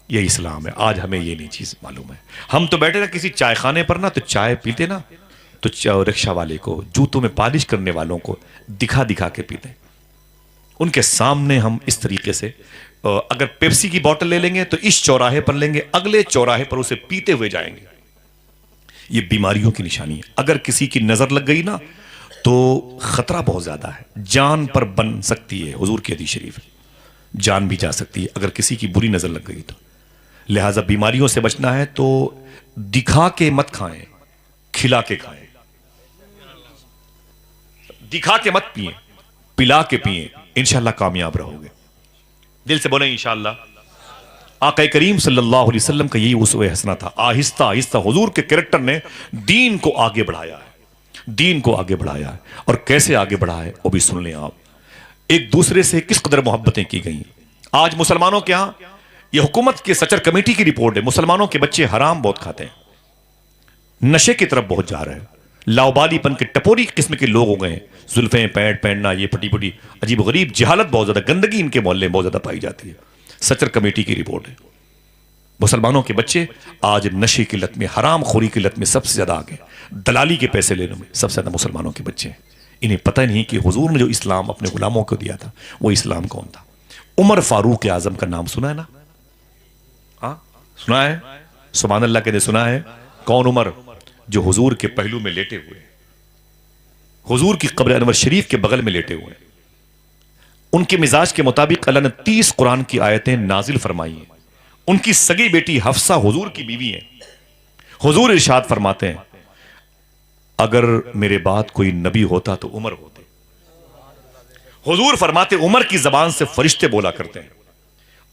ये इस्लाम है। आज हमें ये नहीं चीज मालूम है। हम तो बैठे ना किसी चाय खाने पर ना, तो चाय पीते ना, तो रिक्शा वाले को, जूतों में पालिश करने वालों को दिखा दिखा के पीते। उनके सामने हम इस तरीके से, अगर पेप्सी की बोतल ले लेंगे तो इस चौराहे पर लेंगे, अगले चौराहे पर उसे पीते हुए जाएंगे। ये बीमारियों की निशानी है। अगर किसी की नजर लग गई ना तो खतरा बहुत ज्यादा है, जान पर बन सकती है। हुजूर की हदीस शरीफ, जान भी जा सकती है अगर किसी की बुरी नजर लग गई तो। लिहाजा बीमारियों से बचना है तो दिखा के मत खाएं, खिला के खाएं। दिखा के मत पिए, पिला के पिए, इंशाल्लाह कामयाब रहोगे। दिल से बोले इंशाल्लाह। आका करीम सल्लल्लाहु अलैहि वसल्लम का यही उसवे हसना था। आहिस्ता आहिस्ता हुजूर के कैरेक्टर ने दीन को आगे बढ़ाया है, दीन को आगे बढ़ाया है। और कैसे आगे बढ़ाया है वो भी सुन लें आप। एक दूसरे से किस कदर मोहब्बतें की गई। आज मुसलमानों के यहां, यह हुकूमत के सचर कमेटी की रिपोर्ट है, मुसलमानों के बच्चे हराम बहुत खाते हैं, नशे की तरफ बहुत जा रहे हैं, लाउबालीपन के टपोरी किस्म के लोग हो गए हैं। जुल्फें पैंट पहनना, ये फटी फटी अजीब गरीब जहालत बहुत ज्यादा, गंदगी इनके मोहल्ले में बहुत ज्यादा पाई जाती है। सचर कमेटी की रिपोर्ट है। मुसलमानों के बच्चे आज नशे की लत में, हराम खोरी की लत में सबसे ज्यादा आगे, दलाली के पैसे लेने में सबसे ज्यादा मुसलमानों के बच्चे हैं। इन्हें पता नहीं कि हुजूर ने जो इस्लाम अपने गुलामों को दिया था वो इस्लाम कौन था। उमर फारूक आजम का नाम सुना है ना? हाँ सुना है, सुभान अल्लाह कहते सुना है। कौन? उमर, जो हुजूर के पहलू में लेटे हुए, हुजूर की कब्र अनवर शरीफ के बगल में लेटे हुए। उनके मिजाज के मुताबिक अल्लाह ने 30 कुरान की आयतें नाजिल फरमाई हैं। उनकी सगी बेटी हफ्सा हुजूर की बीवी है। हुजूर इरशाद फरमाते हैं, अगर मेरे बाद कोई नबी होता तो उमर होते। हुजूर फरमाते, उमर की जबान से फरिश्ते बोला करते हैं।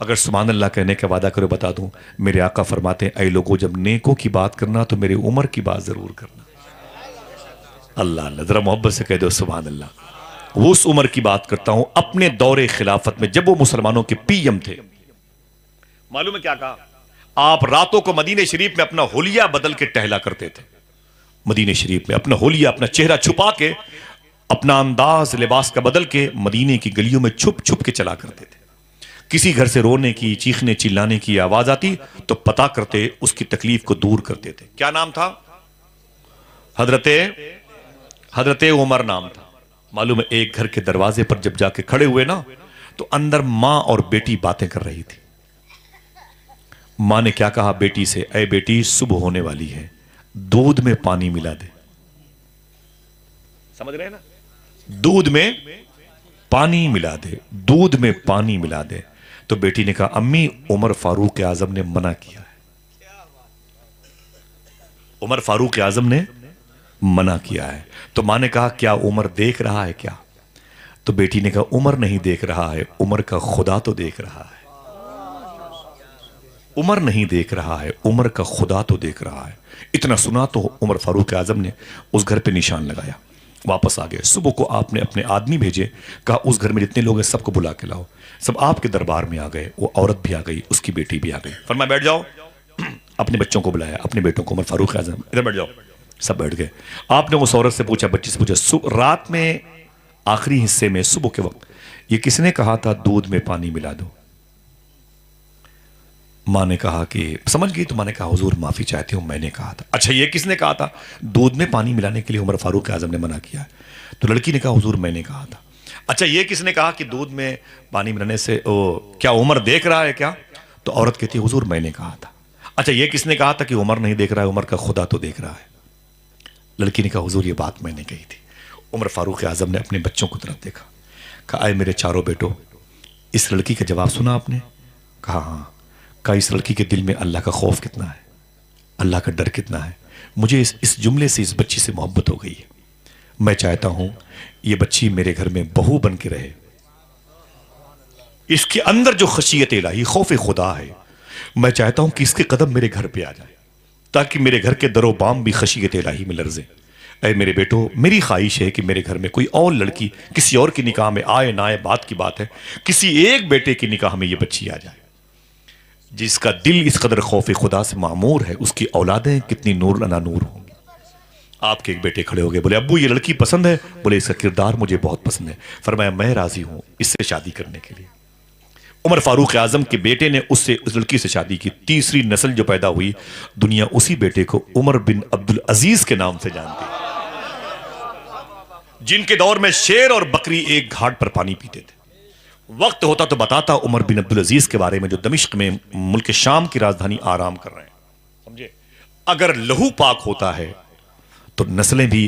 अगर सुभान अल्लाह कहने का वादा करो बता दूं, मेरे आका फरमाते हैं, ऐ लोगों जब नेकों की बात करना तो मेरे उमर की बात जरूर करना। अल्लाह अल्लाह, जरा मोहब्बत से कह दो सुभान अल्लाह। वो उस उमर की बात करता हूं अपने दौरे खिलाफत में, जब वो मुसलमानों के पीएम थे। मालूम है क्या कहा? आप रातों को मदीने शरीफ में अपना होलिया बदल के टहला करते थे। मदीने शरीफ में अपना होलिया, अपना चेहरा छुपा के, अपना अंदाज लिबास का बदल के मदीने की गलियों में छुप छुप के चला करते थे। किसी घर से रोने की, चीखने चिल्लाने की आवाज आती तो पता करते, उसकी तकलीफ को दूर करते थे। क्या नाम था? हजरते उमर नाम था। मालूम है, एक घर के दरवाजे पर जब जाके खड़े हुए ना तो अंदर मां और बेटी बातें कर रही थी। मां ने क्या कहा बेटी से, ऐ बेटी सुबह होने वाली है, दूध में पानी मिला दे। समझ रहे हैं ना? दूध में पानी मिला दे, दूध में पानी मिला दे। तो बेटी ने कहा, अम्मी उमर फारूक आजम ने मना किया है। उमर फारूक आजम ने मना किया है। तो मां ने कहा, क्या उमर देख रहा है क्या? तो बेटी ने कहा, उमर नहीं देख रहा है, उमर का खुदा तो देख रहा है। उमर नहीं देख रहा है, उमर का खुदा तो देख रहा है। इतना सुना तो उमर फारूक आजम ने उस घर पे निशान लगाया, वापस आ गए। सुबह को आपने अपने आदमी भेजे, कहा उस घर में जितने लोग हैं सबको बुला के लाओ। सब आपके दरबार में आ गए। वो औरत भी आ गई, उसकी बेटी भी आ गई। फरमाया बैठ जाओ। अपने बच्चों को बुलाया, अपने बेटों को, उमर फारूक आजम इधर बैठ जाओ। सब बैठ गए। आपने उस औरत से पूछा, बच्ची से पूछा, रात में आखिरी हिस्से में सुबह के वक्त ये किसने कहा था दूध में पानी मिला दो? मां ने कहा कि समझ गई। तो मां ने कहा, हुजूर माफी चाहती हूं, मैंने कहा था। अच्छा, ये किसने कहा था दूध में पानी मिलाने के लिए उमर फारूक आजम ने मना किया? तो लड़की ने कहा, हुजूर मैंने कहा था। अच्छा, ये किसने कहा कि दूध में पानी मिलाने से क्या उमर देख रहा है क्या? तो औरत कहती है हुजूर मैंने कहा था। अच्छा, ये किसने कहा था कि उमर नहीं देख रहा है, उमर का खुदा तो देख रहा है? लड़की ने कहा हुजूर ये बात मैंने कही थी। उमर फारूक आजम ने अपने बच्चों की तरफ देखा, कहा आए मेरे चारों बेटो, इस लड़की का जवाब सुना आपने? कहा हाँ। कहा इस लड़की के दिल में अल्लाह का खौफ कितना है, अल्लाह का डर कितना है। मुझे इस जुमले से इस बच्ची से मोहब्बत हो गई है। मैं चाहता हूं ये बच्ची मेरे घर में बहू बन के रहे। इसके अंदर जो खशियत इलाही, खौफ खुदा है, मैं चाहता हूं कि इसके कदम मेरे घर पे आ जाए ताकि मेरे घर के दरो बाम भी खशियत इलाही में लर्जे। ऐ मेरे बेटो, मेरी ख्वाहिश है कि मेरे घर में कोई और लड़की किसी और की निकाह में आए ना आए बात की बात है, किसी एक बेटे की निकाह में ये बच्ची आ जाए जिसका दिल इस कदर खौफ खुदा से मामूर है। उसकी औलादें कितनी नूर अना नूर होंगी। आपके एक बेटे खड़े हो गए, बोले अब्बू ये लड़की पसंद है? बोले इसका किरदार मुझे बहुत पसंद है। फरमाया मैं राजी हूं इससे शादी करने के लिए। उमर फारूक आजम के बेटे ने उससे उस लड़की से शादी की। तीसरी नस्ल जो पैदा हुई, दुनिया उसी बेटे को उमर बिन अब्दुल अजीज के नाम से जानती है, जिनके दौर में शेर और बकरी एक घाट पर पानी पीते थे। वक्त होता तो बताता उमर बिन अब्दुल अजीज के बारे में, जो दमिश्क में मुल्क शाम की राजधानी आराम कर रहे हैं। समझे, अगर लहू पाक होता है तो नस्लें भी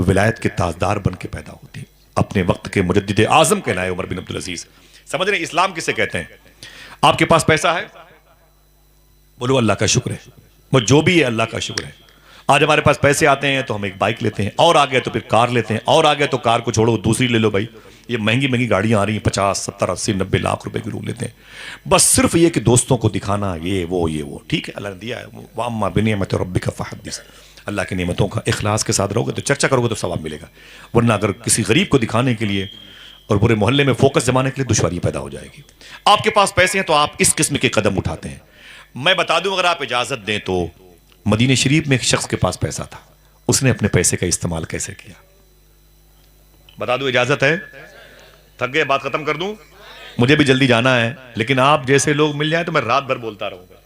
विलायत के ताजदार बन के पैदा होती। अपने वक्त के मुजद्दिद आजम कहलाए उमर बिन अब्दुल अजीज। समझ रहे इस्लाम किसे कहते हैं? आपके पास पैसा है, बोलो अल्लाह का शुक्र है। वो जो भी है अल्लाह का शुक्र है। आज हमारे पास पैसे आते हैं तो हम एक बाइक लेते हैं, और आ गए तो फिर कार लेते हैं, और आ गए तो कार को छोड़ो दूसरी ले लो। भाई ये महंगी महंगी गाड़ियां आ रही हैं, 50, 70, 80, 90 लाख रुपए की रूम लेते हैं। बस सिर्फ ये कि दोस्तों को दिखाना, ये वो ठीक है, अल्लाह ने दिया है। वाम्मा बिनिअमति रब्बिका फहद्दिस, अल्लाह की नेमतों का इखलास के साथ रहोगे तो चर्चा करोगे तो सवाब मिलेगा। वरना अगर किसी गरीब को दिखाने के लिए और पूरे मोहल्ले में फोकस जमाने के लिए दुश्वारी पैदा हो जाएगी। आपके पास पैसे हैं तो आप इस किस्म के कदम उठाते हैं। मैं बता दूं, अगर आप इजाजत दें तो मदीने शरीफ में एक शख्स के पास पैसा था, उसने अपने पैसे का इस्तेमाल कैसे किया? बता दूं, इजाजत है? थक गए, बात खत्म कर दूं? मुझे भी जल्दी जाना है, लेकिन आप जैसे लोग मिल जाए तो मैं रात भर बोलता रहूंगा।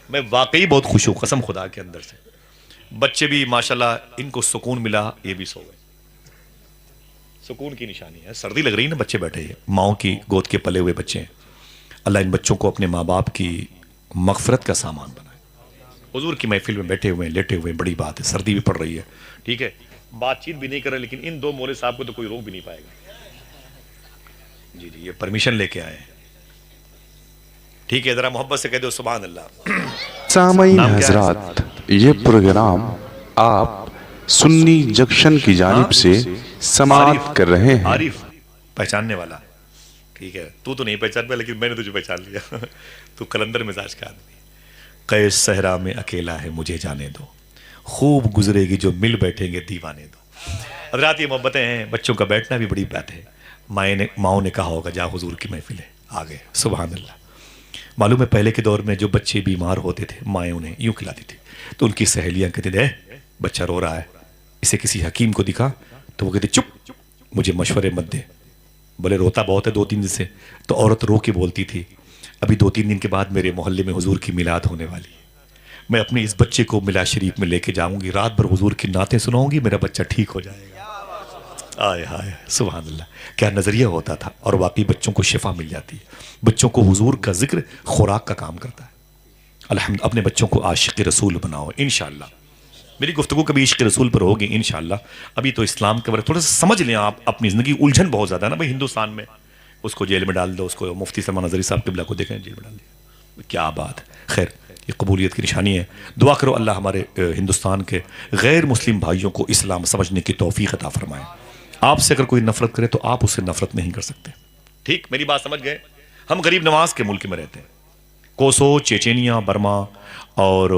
मैं वाकई बहुत खुश हूं कसम खुदा के अंदर से। बच्चे भी माशाल्लाह, इनको सुकून मिला, ये भी सो गए। सुकून की निशानी है। सर्दी लग रही है ना, बच्चे बैठे हैं, माओ की गोद के पले हुए बच्चे हैं। अल्लाह इन बच्चों को अपने माँ बाप की मगफरत का सामान बनाए। हुजूर की महफिल में बैठे हुए हैं, लेटे हुए हैं, बड़ी बात है। सर्दी भी पड़ रही है, ठीक है, बातचीत भी नहीं कर रहे, लेकिन इन दो मौलवी साहब को तो कोई रोक भी नहीं पाएगा। जी जी, ये परमिशन लेके आए हैं, ठीक है। जरा मोहब्बत से कह दो सुभान अल्लाह। सामईन हजरात, ये प्रोग्राम आप सुन्नी जंक्शन की जानिब से समाप्त कर रहे हैं। आरिफ पहचानने वाला, ठीक है, तू तो नहीं पहचान पाया लेकिन मैंने तुझे पहचान लिया। तू कलंदर मिजाज का आदमी। कैस सहरा में अकेला है मुझे जाने दो, खूब गुजरेगी जो मिल बैठेंगे दीवाने दो। हजरात, ये मोहब्बतें हैं, बच्चों का बैठना भी बड़ी बात है। माओ ने कहा होगा जा हुजूर की महफिल है, आ गए। सुभान अल्लाह। मालूम है पहले के दौर में जो बच्चे बीमार होते थे, माएँ उन्हें यूं खिलाती थी, तो उनकी सहेलियां कहती थे बच्चा रो रहा है, इसे किसी हकीम को दिखा। तो वो कहते चुप, मुझे मशवरे मत दे। बोले रोता बहुत है 2-3 दिन से। तो औरत रो के बोलती थी अभी 2-3 दिन के बाद मेरे मोहल्ले में हुजूर की मिलाद होने वाली है, मैं अपने इस बच्चे को मिलाद शरीफ में लेके जाऊंगी, रात भर हुजूर की नातें सुनाऊंगी, मेरा बच्चा ठीक हो जाएगा। आय हाय सुभान अल्लाह, क्या नजरिया होता था। और वाकई बच्चों को शिफा मिल जाती है। बच्चों को हुजूर का जिक्र खुराक का काम करता है। अल्हम्दुलिल्लाह, अपने बच्चों को आशिक़ रसूल बनाओ इंशाअल्लाह। मेरी गुफ्तगू कभी इश्क़ रसूल पर होगी इंशाअल्लाह। अभी तो इस्लाम के बारे में थोड़ा सा समझ लें आप। अपनी ज़िंदगी उलझन बहुत ज़्यादा है ना भाई हिंदुस्तान में। उसको जेल में डाल दो, उसको मुफ्ती सलमान नज़री साहब क़िबला को देखें जेल में डाल दिया, क्या बात है। खैर, ये कबूलियत की निशानी है। दुआ करो अल्लाह हमारे हिंदुस्तान के गैर मुस्लिम भाइयों को इस्लाम समझने की तौफीक अता फरमाए। आपसे अगर कोई नफरत करे तो आप उससे नफरत नहीं कर सकते। ठीक, मेरी बात समझ गए। हम गरीब नवाज के मुल्क में रहते हैं। कोसो, चेचेनिया, बर्मा और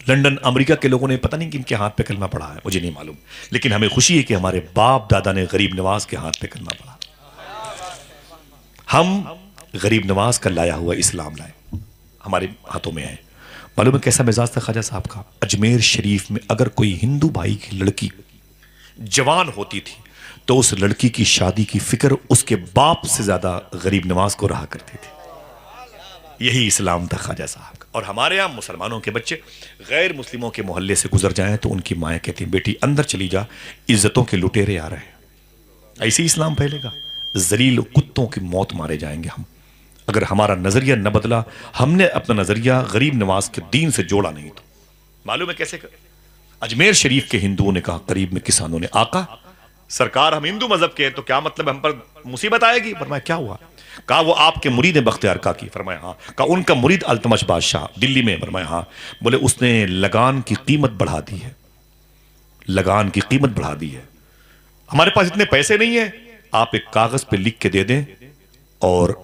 लंदन, अमेरिका के लोगों ने पता नहीं किनके हाथ पे कलमा पढ़ा है, मुझे नहीं मालूम, लेकिन हमें खुशी है कि हमारे बाप दादा ने गरीब नवाज के हाथ पे कलमा पढ़ा। हम गरीब नवाज का लाया हुआ इस्लाम लाए, हमारे हाथों में है। मालूम है कैसा मिजाज था ख्वाजा साहब का। अजमेर शरीफ में अगर कोई हिंदू भाई की लड़की जवान होती थी तो उस लड़की की शादी की फिक्र उसके बाप से ज्यादा गरीब नवाज को रहा करती थी। यही इस्लाम था ख्वाजा साहब का। और हमारे यहाँ मुसलमानों के बच्चे गैर मुस्लिमों के मोहल्ले से गुजर जाएं तो उनकी माएँ कहती हैं बेटी अंदर चली जा, इज्जतों के लुटेरे आ रहे हैं। ऐसे ही इस्लाम फैलेगा? जलील कुत्तों की मौत मारे जाएंगे हम, अगर हमारा नजरिया न बदला, हमने अपना नजरिया गरीब नवाज के दीन से जोड़ा नहीं तो। मालूम है कैसे अजमेर शरीफ के हिंदुओं ने कहा, करीब में किसानों ने, आका सरकार हम हिंदू मजहब के हैं तो क्या मतलब हम पर मुसीबत आएगी? फरमाया क्या हुआ? कहा वो आपके मुरीद है बख्तियार काकी? फरमाया हाँ। कहा उनका मुरीद अल्तमश बादशाह दिल्ली में? फरमाया हाँ। बोले उसने लगान की कीमत बढ़ा दी है, लगान की कीमत बढ़ा दी है। हमारे पास इतने पैसे नहीं है, आप एक कागज पे लिख के दे दें और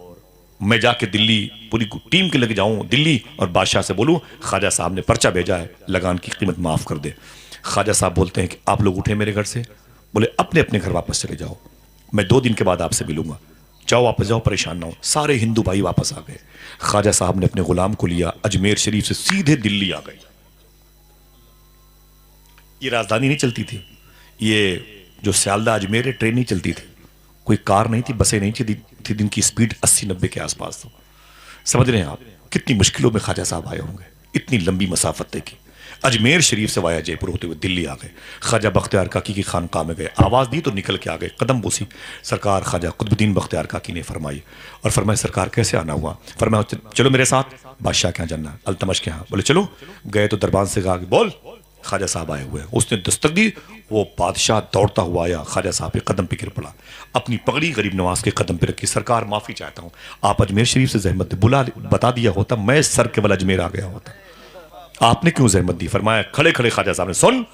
मैं जाके दिल्ली पूरी टीम के लेके जाऊं दिल्ली और बादशाह से बोलूं ख्वाजा साहब ने पर्चा भेजा है, लगान की कीमत माफ कर दे। ख्वाजा साहब बोलते हैं कि आप लोग उठे मेरे घर से, बोले अपने अपने घर वापस चले जाओ, मैं 2 दिन के बाद आपसे मिलूंगा, जाओ वापस जाओ, परेशान ना हो। सारे हिंदू भाई वापस आ गए। ख्वाजा साहब ने अपने गुलाम को लिया, अजमेर शरीफ से सीधे दिल्ली आ गए। ये राजधानी नहीं चलती थी, ये जो सियालदा अजमेर है ट्रेन नहीं चलती थी, कोई कार नहीं थी, बसें नहीं थी, दिन की स्पीड 80-90 के आसपास थी। समझ रहे हैं आप कितनी मुश्किलों में ख्वाजा साहब आए होंगे, इतनी लंबी मसाफत तय की। अजमेर शरीफ से वाया जयपुर होते हुए दिल्ली आ गए, ख्वाजा बख्तियार काकी की खानकाह में गए, आवाज़ दी तो निकल के आ गए, कदम बोसी। सरकार ख्वाजा कुतुबुद्दीन बख्तियार काकी ने फरमाई, और फरमाया सरकार कैसे आना हुआ? फरमाया चलो मेरे साथ, बादशाह के यहाँ जाना, अल्तमश के यहाँ। बोले चलो। गए तो दरबान से कहा बोल ख्वाजा साहब आए हुए हैं। उसने दस्तक दी, वो बादशाह दौड़ता हुआ आया, ख्वाजा साहब के कदम पे गिर पड़ा, अपनी पगड़ी गरीब नवाज के कदम पे रखी, सरकार माफी चाहता हूँ, आप अजमेर शरीफ से जहमत बुला बता दिया होता, मैं सर के बल अजमेर आ गया होता, आपने क्यों जहमत दी? फरमाया खड़े खड़े ख्वाजा साहब ने, सुन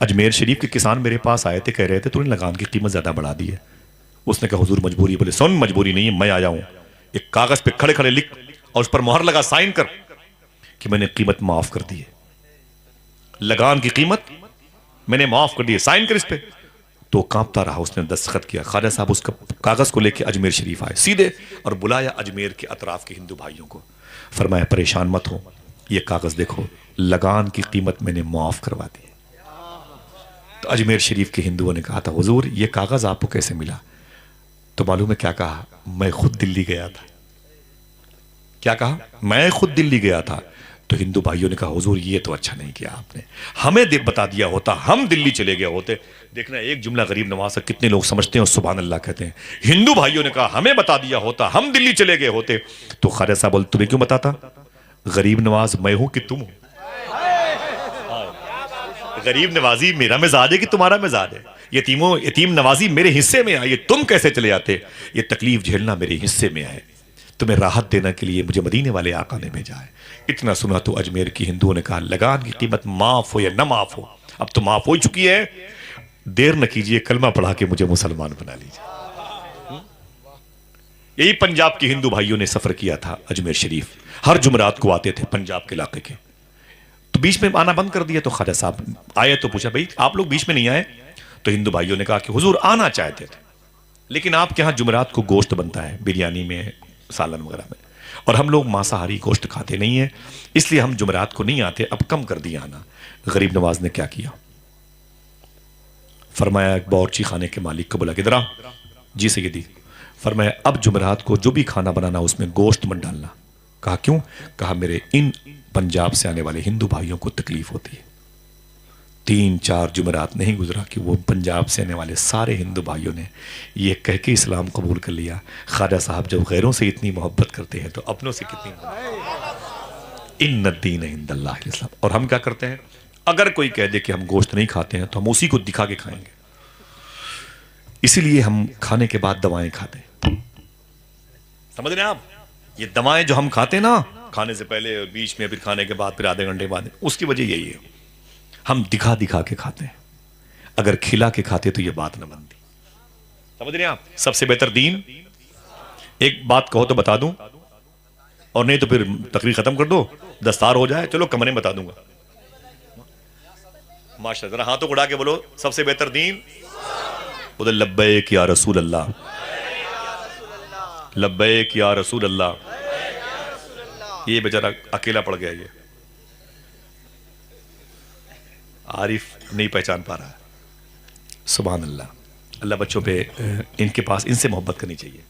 अजमेर शरीफ के किसान मेरे पास आए थे, कह रहे थे तूने लगान की कीमत ज्यादा बढ़ा दी है। उसने कहा हुजूर मजबूरी। बोले सुन मजबूरी नहीं है, मैं आया हूं, एक कागज पे खड़े खड़े लिख और उस पर मोहर लगा, साइन कर कि मैंने कीमत माफ कर दी है, लगान की कीमत मैंने माफ कर दी है, साइन कर इस पे। तो कांपता रहा, उसने दस्तखत किया। ख्वाजा साहब उसका कागज को लेकर अजमेर शरीफ आए सीधे और बुलाया अजमेर के अतराफ के हिंदू भाइयों को। फरमाया परेशान मत हो, ये कागज देखो, लगान की कीमत मैंने माफ करवा दी। तो अजमेर शरीफ के हिंदुओं ने कहा था हुजूर ये कागज आपको कैसे मिला? तो मालूम है क्या कहा? मैं खुद दिल्ली गया था। क्या कहा? मैं खुद दिल्ली गया था। तो हिंदू भाइयों ने कहा हुजूर ये तो अच्छा नहीं किया आपने, हमें बता दिया होता, हम दिल्ली चले गए होते। देखना एक जुमला गरीब नवाज कितने लोग समझते हैं और सुभान अल्लाह कहते हैं। हिंदू भाइयों ने कहा हमें बता दिया होता, हम दिल्ली चले गए होते। तो ख्वाजा साहब बोले तुम्हें क्यों बताता? गरीब नवाज मैं हूं कि तुम हो? गरीब नवाजी मेरा मिजाज है कि तुम्हारा मिजाज है? यतीम नवाजी मेरे हिस्से में आई, तुम कैसे चले आते? ये तकलीफ झेलना मेरे हिस्से में है, तुम्हें राहत देने के लिए मुझे मदीने वाले आका ने भेजा है। इतना सुना तो अजमेर की हिंदुओं ने कहा लगान की कीमत माफ हो या न माफ हो, अब तो माफ हो चुकी है, देर न कीजिए, कलमा पढ़ा के मुझे मुसलमान बना लीजिए। यही पंजाब के हिंदू भाइयों ने सफर किया था अजमेर शरीफ, हर जुमरात को आते थे पंजाब के इलाके के। तो बीच में आना बंद कर दिया। तो ख्वाजा साहब आए तो पूछा भाई आप लोग बीच में नहीं आए? तो हिंदू भाइयों ने कहा कि हुजूर आना चाहते थे, लेकिन आपके यहाँ जुमरात को गोश्त बनता है, बिरयानी में, सालन वगैरह में, और हम लोग मांसाहारी गोश्त खाते नहीं है, इसलिए हम जुमरात को नहीं आते, अब कम कर दिया आना। गरीब नवाज ने क्या किया? फरमाया एक बावर्ची खाने के मालिक को बोला किधर आ? जी सैयदी। फरमाया अब जुमरात को जो भी खाना बनाना उसमें गोश्त मत डालना। कहा क्यों? कहा मेरे इन पंजाब से आने वाले हिंदू भाइयों को तकलीफ होती है। 3-4 जुमरात नहीं गुजरा कि वो पंजाब से आने वाले सारे हिंदू भाइयों ने ये कह के इस्लाम कबूल कर लिया। ख्वाजा साहब जब गैरों से इतनी मोहब्बत करते हैं तो अपनों से कितनी। इन्न दीन इंदल्लाह इस्लाम। और हम क्या करते हैं? अगर कोई कह दे कि हम गोश्त नहीं खाते हैं तो हम उसी को दिखा के खाएंगे, इसीलिए हम खाने के बाद दवाएं खाते हैं। समझ रहे हैं आप? ये दवाएं जो हम खाते हैं ना, खाने से पहले, बीच में, फिर खाने के बाद, फिर आधे घंटे बाद, उसकी वजह यही है, हम दिखा दिखा के खाते हैं। अगर खिला के खाते तो ये बात न बनती। समझ रहे हैं आप? सबसे बेहतर दीन, एक बात कहो तो बता दूं, और नहीं तो फिर तकरीर खत्म कर दो, दस्तार हो जाए, चलो कमरे में बता दूंगा। माशाअल्लाह, जरा हाथों को उड़ा के बोलो सबसे बेहतर दीन। उधर लब्बैक या रसूल अल्लाह, लब्बैक या रसूल अल्लाह। ये बेचारा अकेला पड़ गया, ये आरिफ नहीं पहचान पा रहा है। सुभान अल्लाह। अल्लाह बच्चों पे इनके पास, इनसे मोहब्बत करनी चाहिए।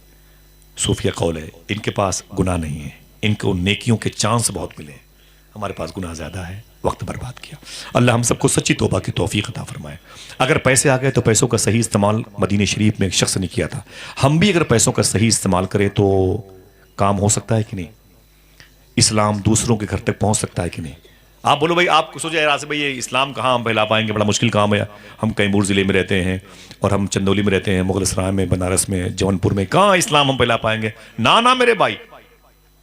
सूफिया कौल है, इनके पास गुनाह नहीं है, इनको नेकियों के चांस बहुत मिले, हमारे पास गुनाह ज़्यादा है। वक्त बर्बाद किया। अल्लाह हम सबको सच्ची तौबा की तौफीक अता फरमाए। अगर पैसे आ गए तो पैसों का सही इस्तेमाल मदीने शरीफ में एक शख्स ने किया था, हम भी अगर पैसों का सही इस्तेमाल करें तो काम हो सकता है कि नहीं? इस्लाम दूसरों के घर तक पहुंच सकता है कि नहीं? आप बोलो भाई, आप सोचे रासिब भाई ये इस्लाम कहाँ हम फैला पाएंगे, बड़ा मुश्किल काम है। हम कैमूर ज़िले में रहते हैं और हम चंदौली में रहते हैं, मुगलसराय में, बनारस में, जौनपुर में, कहाँ इस्लाम हम फैला पाएंगे? ना ना मेरे भाई,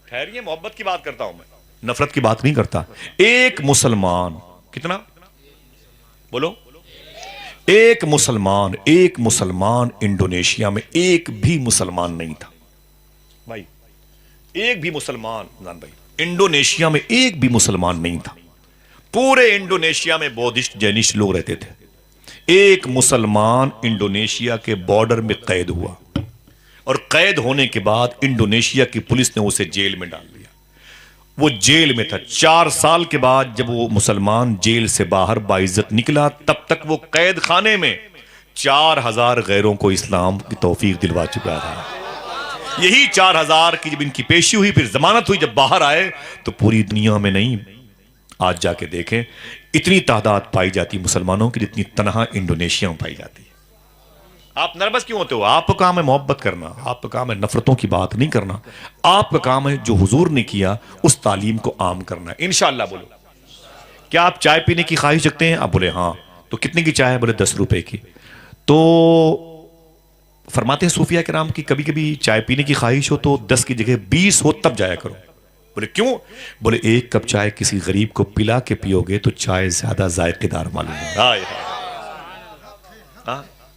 ठहरिए, मोहब्बत की बात करता हूं मैं, नफरत की बात नहीं करता। एक मुसलमान, कितना बोलो, एक मुसलमान इंडोनेशिया में एक भी मुसलमान नहीं था भाई, एक भी मुसलमान भाई इंडोनेशिया में एक भी मुसलमान नहीं था। पूरे इंडोनेशिया में बौद्धिस्ट जैनिस्ट लोग रहते थे। एक मुसलमान इंडोनेशिया के बॉर्डर में कैद हुआ और कैद होने के बाद इंडोनेशिया की पुलिस ने उसे जेल में डाल दिया। वो जेल में था। 4 साल के बाद जब वो मुसलमान जेल से बाहर बाइज्जत निकला, तब तक वो कैद खाने में 4000 गैरों को इस्लाम की तौफीक दिलवा चुका था। यही 4000 की जब इनकी पेशी हुई, फिर जमानत हुई, जब बाहर आए तो पूरी दुनिया में नहीं, आज जाके देखें, इतनी तादाद पाई जाती मुसलमानों की जितनी तनहा इंडोनेशिया में पाई जाती है। आप नर्वस क्यों होते हो? आपका काम है मोहब्बत करना, आपका काम है नफरतों की बात नहीं करना। आपका काम है जो हुजूर ने किया उस तालीम को आम करना। इंशाअल्लाह। बोलो, क्या आप चाय पीने की ख्वाहिश रखते हैं? आप बोले हाँ। तो कितने की चाय है? बोले 10 रुपए की। तो फरमाते हैं सूफिया किराम की कभी कभी चाय पीने की ख्वाहिश हो तो 10 की जगह 20 हो तब जाया करो। बोले क्यों? बोले एक कप चाय किसी गरीब को पिला के पियोगे तो चाय ज्यादा जायकेदार मालूम होगा।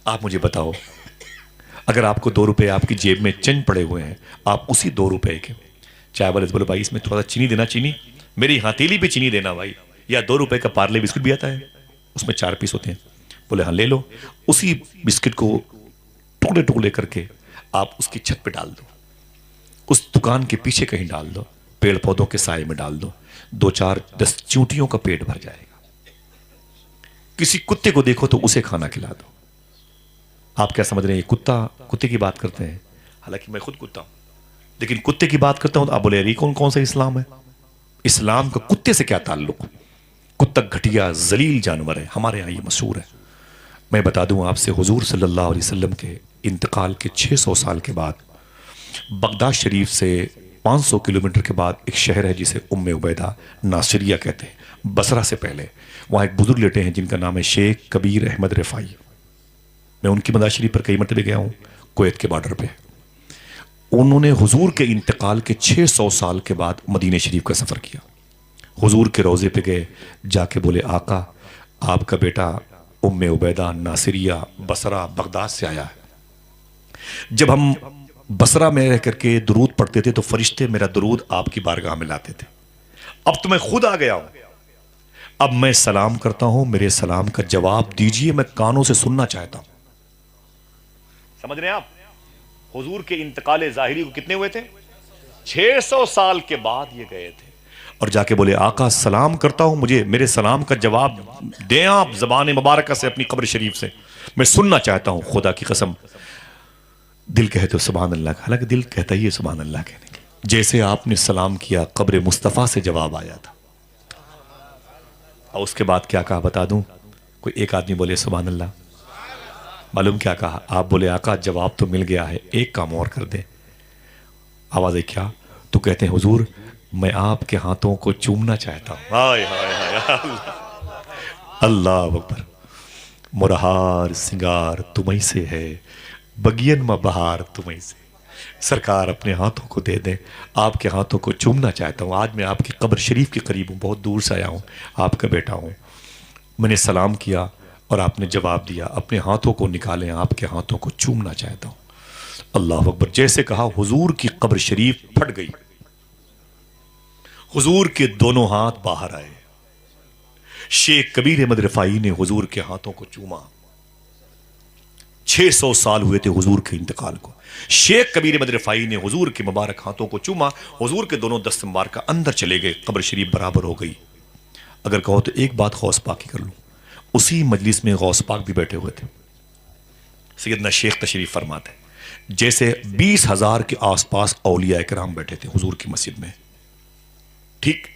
आप मुझे बताओ, अगर आपको 2 रुपए आपकी जेब में चंद पड़े हुए हैं, आप उसी 2 रुपए के चाय वाले से बोले भाई इसमें थोड़ा सा चीनी देना, चीनी मेरी हथेली पे चीनी देना भाई, या 2 रुपए का पार्ले बिस्किट भी आता है, उसमें 4 पीस होते हैं। बोले हाँ ले लो। उसी बिस्किट को टुकड़े टुकड़े करके आप उसकी छत पे डाल दो, उस दुकान के पीछे कहीं डाल दो, पेड़ पौधों के साए में डाल दो, 2-4-10 चींटियों का पेट भर जाएगा। किसी कुत्ते को देखो तो उसे खाना खिला दो। आप क्या समझ रहे हैं कुत्ते की बात करते हैं? हालांकि मैं खुद कुत्ता हूं, लेकिन कुत्ते की बात करता हूं तो आप बोले अरे कौन सा इस्लाम है? इस्लाम का कुत्ते से क्या ताल्लुक? कुत्ता घटिया जलील जानवर है, हमारे यहां ये मशहूर है। मैं बता दूं आपसे, हुजूर सल्लल्लाहु अलैहि वसल्लम के इंतकाल के 600 साल के बाद बगदाद शरीफ से 500 किलोमीटर के बाद एक शहर है जिसे उम्मे उबैदा नासिरिया कहते हैं, बसरा से पहले। वहां एक बुजुर्ग लेटे हैं जिनका नाम है शेख कबीर अहमद रिफाई। मैं उनकी मज़ार शरीफ पर कई मरतबे गया हूं, कुवैत के बॉर्डर पे। उन्होंने हुजूर के इंतकाल के 600 साल के बाद मदीने शरीफ का सफ़र किया। हुजूर के रोज़े पे गए, जाके बोले आका आपका बेटा उम्मे उबैदा नासिरिया बसरा बगदाद से आया है। जब हम बसरा में रह करके दुरूद पढ़ते थे तो फरिश्ते मेरा दुरूद आपकी बारगाह में लाते थे। अब तो मैं खुद आ गया हूं, अब मैं सलाम करता हूं, मेरे सलाम का जवाब दीजिए, मैं कानों से सुनना चाहता हूं। समझ रहे हैं आप? हुजूर के इंतकाल ज़ाहिरी को कितने हुए थे? 600 साल के बाद ये गए थे और जाके बोले आका सलाम करता हूं, मुझे मेरे सलाम का जवाब दें आप ज़बान मुबारक से अपनी कब्र शरीफ से, मैं सुनना चाहता हूं। खुदा की कसम दिल कहते हो सुभान अल्लाह, हालांकि दिल कहता ही है सुभान अल्लाह कहने के। जैसे आपने सलाम किया कब्र मुस्तफ़ा से जवाब आया था। और उसके बाद क्या कहा बता दूं? कोई एक आदमी बोले सुभान अल्लाह, मालूम क्या कहा? आप बोले आका जवाब तो मिल गया है, एक काम और कर दे। आवाज़ है क्या? तो कहते हैं हुजूर मैं आपके हाथों को चूमना चाहता हूं। हाय हाय हाय, अल्लाह अकबर। मुरहार सिंगार तुम्हीं से है, बगियन में बहार तुम्हीं से। सरकार अपने हाथों को दे दें, आपके हाथों को चूमना चाहता हूँ। आज मैं आपकी कब्र शरीफ के करीब हूँ, बहुत दूर से आया हूँ, आपका बेटा हूँ। मैंने सलाम किया और आपने जवाब दिया, अपने हाथों को निकालें, आपके हाथों को चूमना चाहता हूँ। अल्लाह अकबर। जैसे कहा हुजूर की कब्र शरीफ फट गई, हुजूर के दोनों हाथ बाहर आए। शेख कबीर अहमद रिफाई ने हुजूर के हाथों को चूमा। 600 साल हुए थे हुजूर के इंतकाल को। शेख कबीर अहमद रिफाई ने हुजूर के मुबारक हाथों को चूमा, हुजूर के दोनों दस्त मुबारक अंदर चले गए, कब्र शरीफ बराबर हो गई। अगर कहो तो एक बात गौस पाक की कर लूं, उसी मजलिस में गौस पाक भी बैठे हुए थे। सैयदना शेख तशरीफ फरमाते हैं जैसे 20,000 के आसपास औलिया इकराम बैठे थे हुजूर की मस्जिद में। ठीक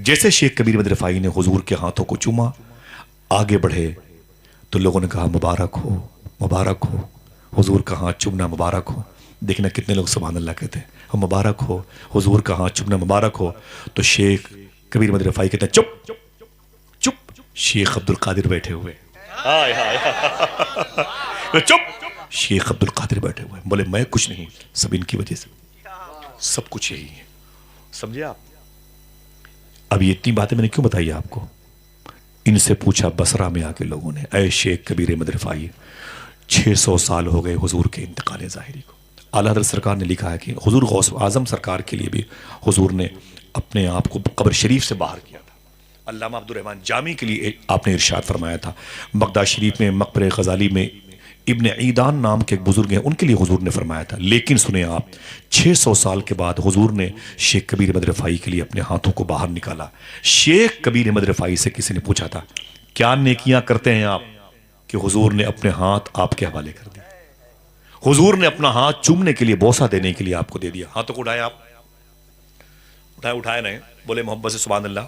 जैसे शेख कबीर अहमद रिफाई ने हुजूर के हाथों को चूमा, आगे बढ़े तो लोगों ने कहा मुबारक हो, मुबारक हो, हुजूर का हाथ चूमना मुबारक हो। देखना कितने लोग सुभान अल्लाह कहते हैं, हम मुबारक हो, हुजूर का हाथ चूमना मुबारक हो। तो शेख कबीर अहमद रिफाई कहते हैं चुप चुप। शेख अब्दुल कादिर बैठे हुए, हाय हाय चुप। शेख अब्दुल कादिर बैठे हुए, बोले मैं कुछ नहीं, सब इनकी वजह से, सब कुछ यही है। समझे आप? अब ये इतनी बातें मैंने क्यों बताई आपको? इनसे पूछा बसरा में आके लोगों ने, ऐ शेख कबीर अहमद रिफाई, 600 साल हो गए हुजूर के इंतकाल ज़ाहिरी को। आला हज़रत सरकार ने लिखा है कि हुजूर गौस आज़म सरकार के लिए भी हुजूर ने अपने आप को कब्र शरीफ से बाहर किया था। अल्लामा अब्दुर रहमान जामी के लिए आपने इरशाद फरमाया था, बगदाद शरीफ में मकबरे गजाली में इब्न ईदान नाम के एक बुजुर्ग हैं, उनके लिए हुजूर ने फरमाया था। लेकिन सुने आप, 600 साल के बाद हुजूर ने शेख कबीर अहमद रिफाई के लिए अपने हाथों को बाहर निकाला। शेख कबीर अहमद रिफाई से किसी ने पूछा था क्या नेकियां करते हैं आप, कि हुजूर ने अपने हाथ आपके हवाले कर दिए। हुजूर ने अपना हाथ चूमने के लिए, बोसा देने के लिए आपको दे दिया। हाथों को उठाए आप, उठाए उठाए नहीं, बोले मोहब्बत से सुभान अल्लाह,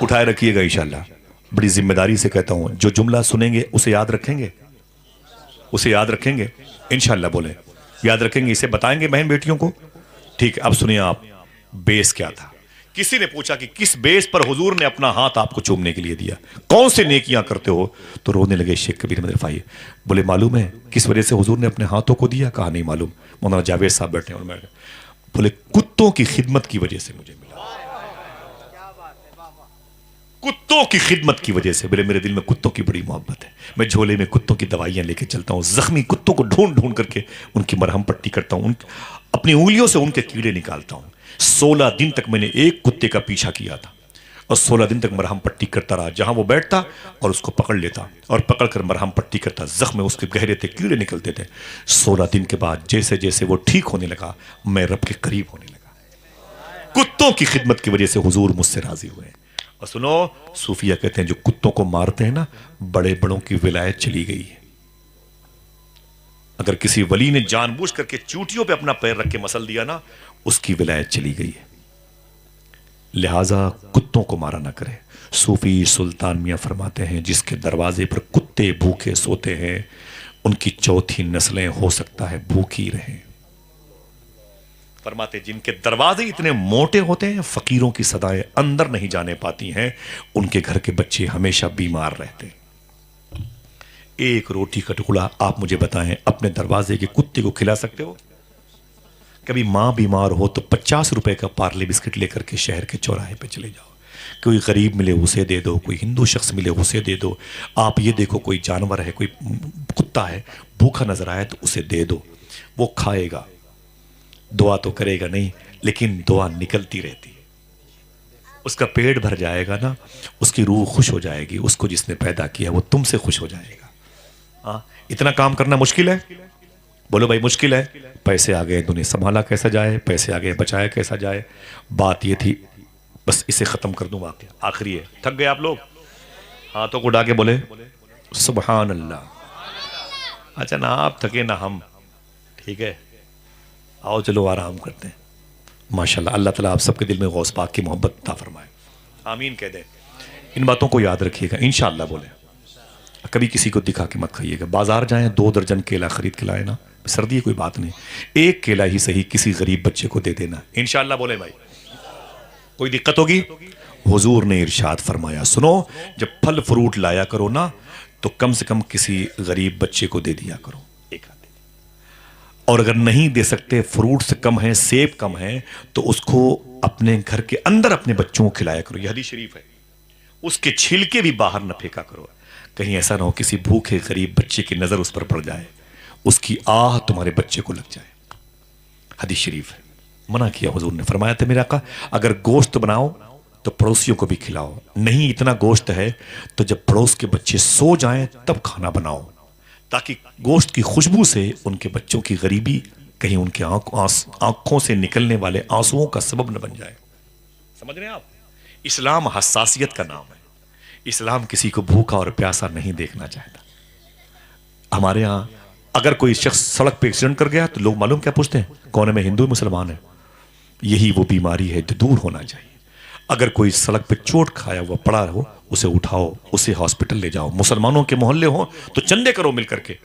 उठाए रखिएगा इंशाअल्लाह। बड़ी जिम्मेदारी से कहता हूं, जो जुमला सुनेंगे उसे याद रखेंगे, उसे याद रखेंगे इंशाअल्लाह। बोले याद रखेंगे, इसे बताएंगे बहन बेटियों को। ठीक है, अब सुनिए आप, बेस क्या था। किसी ने पूछा कि किस बेस पर हुजूर ने अपना हाथ आपको चूमने के लिए दिया, कौन से नेकियां करते हो? तो रोने लगे शेख कबीर अहमद रिफाई। बोले मालूम है किस वजह से हुजूर ने अपने हाथों को दिया? कहा नहीं मालूम। मौलाना जावेद साहब बैठे और मैं, बोले कुत्तों की खिदमत की वजह से मुझे मिला, कुत्तों की खिदमत की वजह से। बोले मेरे दिल में कुत्तों की बड़ी मोहब्बत है, मैं झोले में कुत्तों की दवाइयां लेके चलता हूं, जख्मी कुत्तों को ढूंढ ढूंढ करके उनकी मरहम पट्टी करता हूं, अपनी उंगलियों से उनके कीड़े निकालता हूं। 16 दिन तक मैंने एक कुत्ते का पीछा किया था और 16 दिन तक मरहम पट्टी करता रहा। जहां वो बैठता और उसको पकड़ लेता और पकड़कर मरहम पट्टी करता, जख्म में उसके गहरे थे, कीड़े निकलते थे। 16 दिन के बाद जैसे जैसे वो ठीक होने लगा, मैं रब के करीब होने लगा। कुत्तों की खिदमत की वजह से हुजूर मुझसे राजी हुए। और सुनो, सूफिया कहते हैं जो कुत्तों को मारते हैं ना, बड़े बड़ों की विलायत चली गई है। अगर किसी वली ने जानबूझ करके चूटियों पे अपना पैर रख के मसल दिया ना, उसकी विलायत चली गई है। लिहाजा कुत्तों को मारा ना करे। सूफी सुल्तान मियां फरमाते हैं जिसके दरवाजे पर कुत्ते भूखे सोते हैं, उनकी चौथी नस्लें हो सकता है भूखी रहें। फरमाते जिनके दरवाजे इतने मोटे होते हैं, फकीरों की सदाएं अंदर नहीं जाने पाती हैं, उनके घर के बच्चे हमेशा बीमार रहते हैं। एक रोटी का टुकड़ा आप मुझे बताएं, अपने दरवाजे के कुत्ते को खिला सकते हो? कभी मां बीमार हो तो 50 रुपए का पार्ले बिस्किट लेकर के शहर के चौराहे पे चले जाओ, कोई गरीब मिले उसे दे दो, कोई हिंदू शख्स मिले उसे दे दो। आप ये देखो कोई जानवर है, कोई कुत्ता है, भूखा नजर आए तो उसे दे दो, वो खाएगा, दुआ तो करेगा नहीं लेकिन दुआ निकलती रहती है, उसका पेट भर जाएगा ना, उसकी रूह खुश हो जाएगी, उसको जिसने पैदा किया वो तुमसे खुश हो जाएगा। इतना काम करना मुश्किल है? बोलो भाई मुश्किल है। पैसे आ गए, दुनिया संभाला कैसा जाए, पैसे आ गए बचाया कैसा जाए। बात ये थी, बस इसे खत्म कर दूं वाकया, आखिरी है। थक गए आप लोग? हाथों को उठा के बोले सुभान अल्लाह। अच्छा ना आप थके ना हम, ठीक है, आओ चलो आराम करते हैं। माशाल्लाह, अल्लाह ताला आप सबके दिल में गौस पाक की मोहब्बत अता फरमाए, आमीन कह दे। इन बातों को याद रखिएगा इंशाअल्लाह। बोले कभी किसी को दिखा के मत खाइएगा। बाजार जाएं 2 दर्जन केला खरीद के लाए ना, सर्दी है कोई बात नहीं, एक केला ही सही किसी गरीब बच्चे को दे देना इंशाअल्लाह। बोले भाई कोई दिक्कत होगी? हुजूर ने इरशाद फरमाया, सुनो जब फल फ्रूट लाया करो ना तो कम से कम किसी गरीब बच्चे को दे दिया करो, एक आध। और अगर नहीं दे सकते, फ्रूट से कम है, सेब कम है, तो उसको अपने घर के अंदर अपने बच्चों को खिलाया करो, यह हदीस शरीफ है। उसके छिलके भी बाहर न फेंका करो, कहीं ऐसा ना हो किसी भूखे गरीब बच्चे की नजर उस पर पड़ जाए, उसकी आह तुम्हारे बच्चे को लग जाए। हदीस शरीफ है, मना किया हुजूर ने। फरमाया था मेरे आका, अगर गोश्त बनाओ तो पड़ोसियों को भी खिलाओ, नहीं इतना गोश्त है तो जब पड़ोस के बच्चे सो जाएं तब खाना बनाओ, ताकि गोश्त की खुशबू से उनके बच्चों की गरीबी कहीं उनके आंखों से निकलने वाले आंसुओं का सबब न बन जाए। समझ रहे हैं आप? इस्लाम हसासियत का नाम है। इस्लाम किसी को भूखा और प्यासा नहीं देखना चाहता। हमारे यहां अगर कोई शख्स सड़क पे एक्सीडेंट कर गया तो लोग मालूम क्या पूछते हैं? कौन है? मैं हिंदू मुसलमान है। यही वो बीमारी है जो दूर होना चाहिए। अगर कोई सड़क पे चोट खाया हुआ पड़ा हो, उसे उठाओ, उसे हॉस्पिटल ले जाओ। मुसलमानों के मोहल्ले हो तो चंदे करो मिल करके,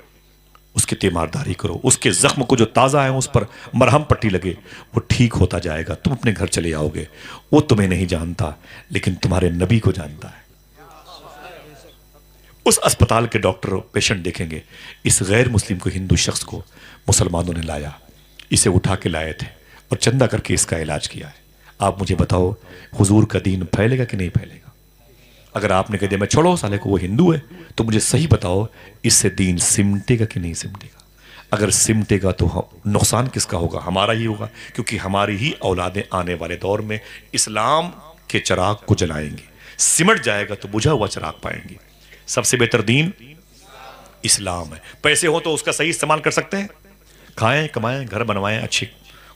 उसकी तीमारदारी करो, उसके जख्म को जो ताज़ा है उस पर मरहम पट्टी लगे, वो ठीक होता जाएगा। तुम अपने घर चले आओगे। वो तुम्हें नहीं जानता, लेकिन तुम्हारे नबी को जानता है। उस अस्पताल के डॉक्टर पेशेंट देखेंगे, इस गैर मुस्लिम को, हिंदू शख्स को मुसलमानों ने लाया, इसे उठा के लाए थे और चंदा करके इसका इलाज किया है। आप मुझे बताओ, हुजूर का दीन फैलेगा कि नहीं फैलेगा? अगर आपने कह दिया मैं छोड़ो साले को, वो हिंदू है, तो मुझे सही बताओ, इससे दीन सिमटेगा कि नहीं सिमटेगा? अगर सिमटेगा तो नुकसान किसका होगा? हमारा ही होगा, क्योंकि हमारी ही औलादें आने वाले दौर में इस्लाम के चिराग को जलाएंगी। सिमट जाएगा तो बुझा हुआ चिराग पाएंगे। सबसे बेहतर दीन इस्लाम है। पैसे हो तो उसका सही इस्तेमाल कर सकते हैं, खाएं, कमाएं, घर बनवाएं, अच्छे,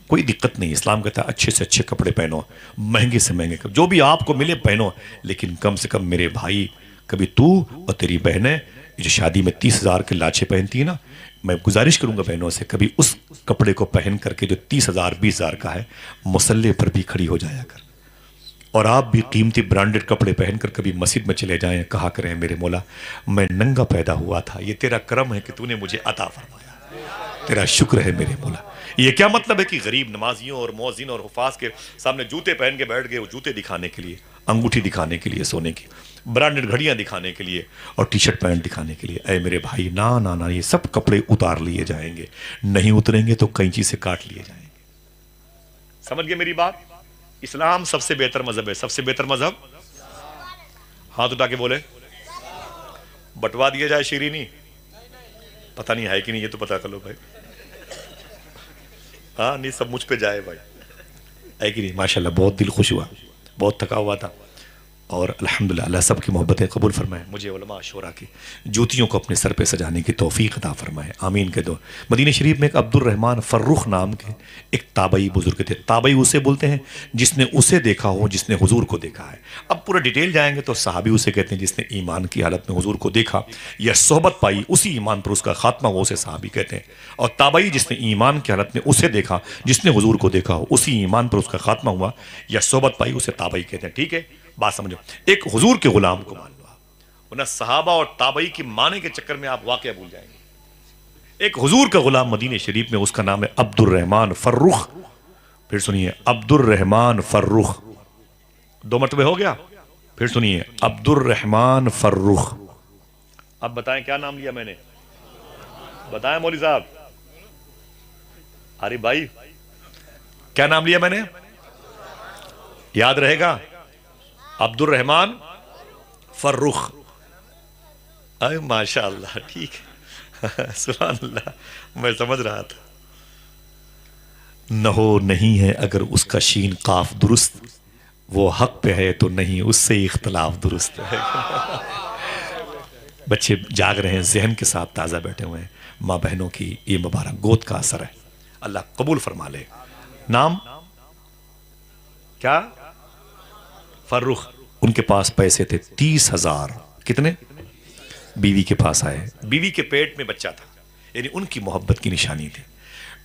कोई दिक्कत नहीं। इस्लाम कहता है अच्छे से अच्छे कपड़े पहनो, महंगे से महंगे, जो भी आपको मिले पहनो, लेकिन कम से कम मेरे भाई, कभी तू और तेरी बहनें जो शादी में 30,000 के लाछे पहनती है ना, मैं गुजारिश करूंगा बहनों से, कभी उस कपड़े को पहन करके जो 30,000 20,000 का है, मुसल्ले पर भी खड़ी हो जाया कर। और आप भी कीमती ब्रांडेड कपड़े पहनकर कभी मस्जिद में चले जाएं, कहा करें मेरे मौला, मैं नंगा पैदा हुआ था, ये तेरा करम है कि तूने मुझे अता फरमाया, तेरा शुक्र है मेरे मौला। ये क्या मतलब है कि गरीब नमाजियों और मौजिन और हुफाज के सामने जूते पहन के बैठ गए, वो जूते दिखाने के लिए, अंगूठी दिखाने के लिए, सोने की ब्रांडेड घड़ियां दिखाने के लिए और टी शर्ट पैंट दिखाने के लिए? ऐ मेरे भाई, ना ना ना, ये सब कपड़े उतार लिए जाएंगे, नहीं उतरेंगे तो कैंची से काट लिए जाएंगे। समझ गए मेरी बात? इस्लाम सबसे बेहतर मजहब है। सबसे बेहतर मजहब, हाथ उठा के बोले, बंटवा दिया जाए शीरीनी? पता नहीं है कि नहीं, ये तो पता कर लो भाई। हाँ नहीं, सब मुझ पे जाए भाई, है कि नहीं? माशाल्लाह, बहुत दिल खुश हुआ, बहुत थका हुआ था, और अल्हम्दुलिल्लाह अल्लाह सबकी मोहब्बतें कबूल फरमाए। मुझे उलमा शोरा की जूतियों को अपने सर पे सजाने की तौफीक अता फरमाए, आमीन कह दो। मदीने शरीफ में एक अब्दुल रहमान फर्रुख नाम के एक ताबई बुजुर्ग थे। ताबई उसे बोलते हैं जिसने उसे देखा हो, जिसने हुजूर को देखा है। अब पूरा डिटेल जाएंगे तो सहाबी उसे कहते हैं जिसने ईमान की हालत में हुजूर को देखा या सोहबत पाई, उसी ईमान पर उसका खात्मा हुआ, उसे सहाबी कहते हैं। और ताबई जिसने ईमान की हालत में उसे देखा, जिसने हुजूर को देखा हो, उसी ईमान पर उसका खात्मा हुआ या सोहबत पाई, उसे ताबई कहते हैं। ठीक है, बात समझो। एक हुजूर के गुलाम को मान लो आप, वरना सहाबा और ताबई की माने के चक्कर में आप वाकया भूल जाएंगे। एक हुजूर का गुलाम मदीने शरीफ में, उसका नाम है अब्दुल रहमान फर्रुख। फिर सुनिए, अब्दुल रहमान फर्रुख, 2 मरतबे हो गया। फिर सुनिए, अब्दुल रहमान फर्रुख। अब बताएं क्या नाम लिया मैंने? बताएं मौली साहब, अरे भाई क्या नाम लिया मैंने? याद रहेगा? अब्दुल रहमान फर्रुख। अरे माशाअल्लाह, ठीक है, सुभान अल्लाह, मैं समझ रहा था। न हो नहीं है अगर उसका शीन काफ दुरुस्त, वो हक पे है तो नहीं उससे इख्तलाफ दुरुस्त है। बच्चे जाग रहे हैं, जहन के साथ ताज़ा बैठे हुए हैं। माँ बहनों की ये मुबारक गोद का असर है, अल्लाह कबूल फरमा ले। नाम क्या? फर्रुख। उनके पास पैसे थे 30,000। कितने? बीवी के पास आए, बीवी के पेट में बच्चा था, यानी उनकी मोहब्बत की निशानी थी।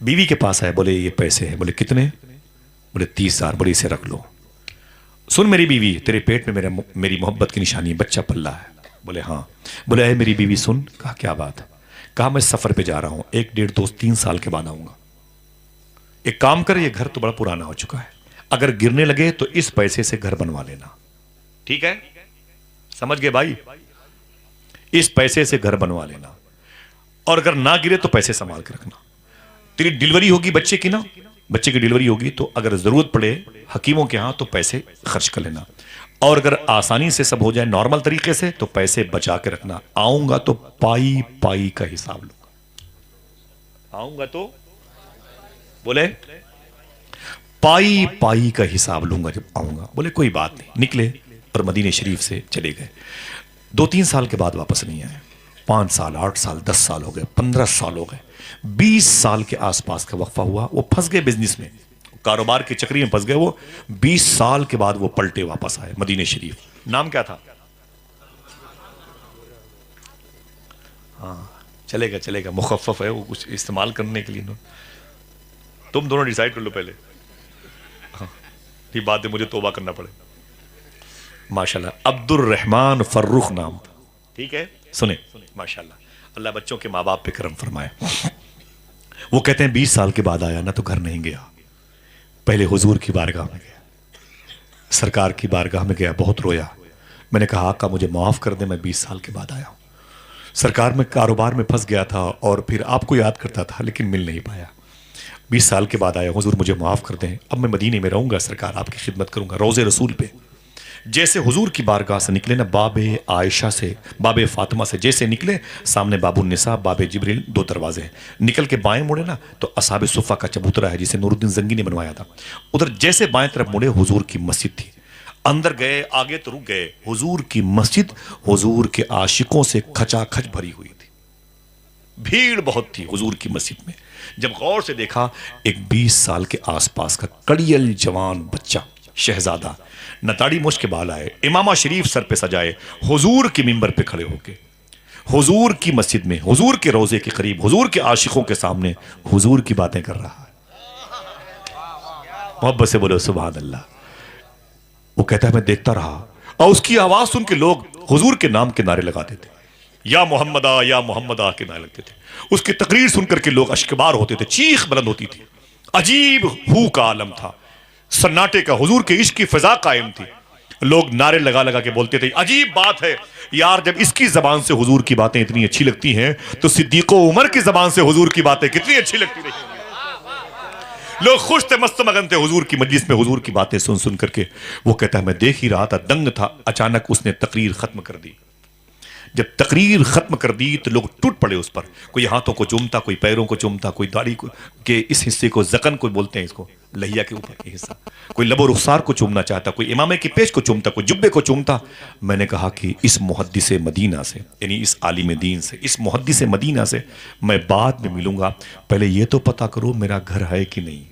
बीवी के पास आए, बोले ये पैसे हैं। बोले कितने? बोले 30,000। बोले इसे रख लो। सुन मेरी बीवी, तेरे पेट में मेरी मोहब्बत की निशानी बच्चा पल्ला है। बोले हाँ। बोले अरे मेरी बीवी सुन। कहा क्या बात है? कहा मैं सफर पे जा रहा हूं, 1 1.5 2 3 साल के बाद आऊंगा। एक काम कर, ये घर तो बड़ा पुराना हो चुका है, अगर गिरने लगे तो इस पैसे से घर बनवा लेना। ठीक है, समझ गए भाई? इस पैसे से घर बनवा लेना, और अगर ना गिरे तो पैसे संभाल के रखना। तेरी डिलीवरी होगी बच्चे की ना, बच्चे की डिलीवरी होगी तो अगर जरूरत पड़े हकीमों के यहां तो पैसे खर्च कर लेना, और अगर आसानी से सब हो जाए नॉर्मल तरीके से तो पैसे बचा के रखना। आऊंगा तो पाई पाई का हिसाब लूंगा। आऊंगा तो बोले पाई पाई का हिसाब लूंगा जब आऊंगा। बोले कोई बात नहीं। निकले और मदीने शरीफ से चले गए। 2-3 साल के बाद वापस नहीं आए। 5 साल, 8 साल, 10 साल हो गए, 15 साल हो गए, 20 साल के आसपास का वक्फा हुआ। वो फंस गए बिजनेस में, कारोबार की चक्री में फंस गए वो। 20 साल के बाद वो पलटे वापस आए मदीने शरीफ। नाम क्या था? हाँ चलेगा चलेगा, मुखफ़फ़ है वो, कुछ इस्तेमाल करने के लिए। तुम दोनों डिसाइड कर लो पहले। हाँ, ये बात है, मुझे तौबा करना पड़े। माशाल्लाह, अब्दुल रहमान फर्रुख नाम, ठीक है, सुने माशाल्लाह। अल्लाह बच्चों के माँ बाप पे करम फरमाए। वो कहते हैं 20 साल के बाद आया ना तो घर नहीं गया, पहले हुजूर की बारगाह में गया, सरकार की बारगाह में गया, बहुत रोया। मैंने कहा आका मुझे माफ कर दे, मैं 20 साल के बाद आया हूं, सरकार में कारोबार में फंस गया था और फिर आपको याद करता था लेकिन मिल नहीं पाया, 20 साल के बाद आया, हुजूर मुझे माफ कर दें, अब मैं मदीने में रहूंगा, सरकार आपकी खिदमत करूंगा, रोज़े रसूल पे। जैसे हुजूर की बारगाह से निकले ना, बाबे आयशा से, बाबे फातिमा से जैसे निकले, सामने बाबू निसा, बाबे जिब्रील, 2 दरवाजे हैं, निकल के बाएं मुड़े ना तो असहाबे सुफ़ा का चबूतरा है जिसे नूरुद्दीन जंगी ने बनवाया था, उधर जैसे बाएं तरफ मुड़े हुजूर की मस्जिद थी, अंदर गए, आगे तो रुक गए, हुजूर की मस्जिद हुजूर के आशिकों से खचाखच भरी हुई थी, भीड़ बहुत थी हुजूर की मस्जिद में। जब गौर से देखा, एक 20 साल के आसपास का कड़ियल जवान बच्चा, शहजादा, नताड़ी मुश्क के बाल आए, इमामा शरीफ सर पे सजाए, हुजूर के मिंबर पे खड़े होके, हुजूर की मस्जिद में, हुजूर के रोजे के करीब, हुजूर के आशिकों के सामने हुजूर की बातें कर रहा है। मोहब्बत से बोलो सुभान अल्लाह। वो कहता है मैं देखता रहा और उसकी आवाज सुन के लोग हुजूर के नाम के नारे लगाते थे, या मोहम्मदा के नारे लगते थे। उसकी तकरीर सुनकर के लोग अश्कबार होते थे, चीख बुलंद होती थी, अजीब हू का आलम था, सन्नाटे का, हुजूर के इश्क की फिजा कायम थी। लोग नारे लगा लगा के बोलते थे, अजीब बात है यार, जब इसकी जबान से हुजूर की बातें इतनी अच्छी लगती हैं तो सिद्दीको उमर की जबान से हुजूर की बातें कितनी अच्छी लगती रही। लोग खुश थे, मस्त मगन थे हुजूर की मजलिस में, हुजूर की बातें सुन सुन करके। वो कहता है मैं देख ही रहा था, दंग था, अचानक उसने तकरीर खत्म कर दी। जब तकरीर खत्म कर दी तो लोग टूट पड़े उस पर, कोई हाथों को चूमता, कोई पैरों को चूमता, कोई दाढ़ी को के इस हिस्से को जकन को बोलते हैं, इसको लहिया के ऊपर के हिस्सा, कोई लबो रुखसार को चूमना चाहता, कोई इमामे की पेश को चूमता, कोई जुब्बे को चूमता। मैंने कहा कि इस मुहद्दिस मदीना से, यानी इस आलिम दीन से, इस मुहद्दिस मदीना से मैं बाद में मिलूंगा, पहले ये तो पता करो मेरा घर है कि नहीं।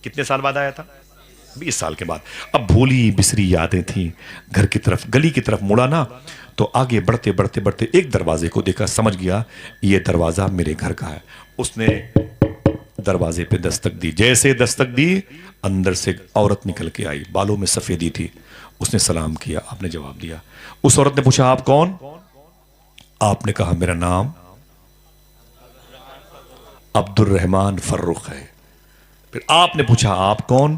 कितने साल बाद आया था? 20 साल के बाद। अब भूली बिसरी यादें थी, घर की तरफ, गली की तरफ मुड़ा ना तो आगे बढ़ते बढ़ते बढ़ते एक दरवाजे को देखा, समझ गया ये दरवाजा मेरे घर का है। उसने दरवाजे पे दस्तक दी, जैसे दस्तक दी अंदर से औरत निकल के आई, बालों में सफेदी थी। उसने सलाम किया, आपने जवाब दिया। उस औरत ने पूछा आप कौन? आपने कहा मेरा नाम अब्दुल रहमान फर्रुख है। फिर आपने पूछा आप कौन?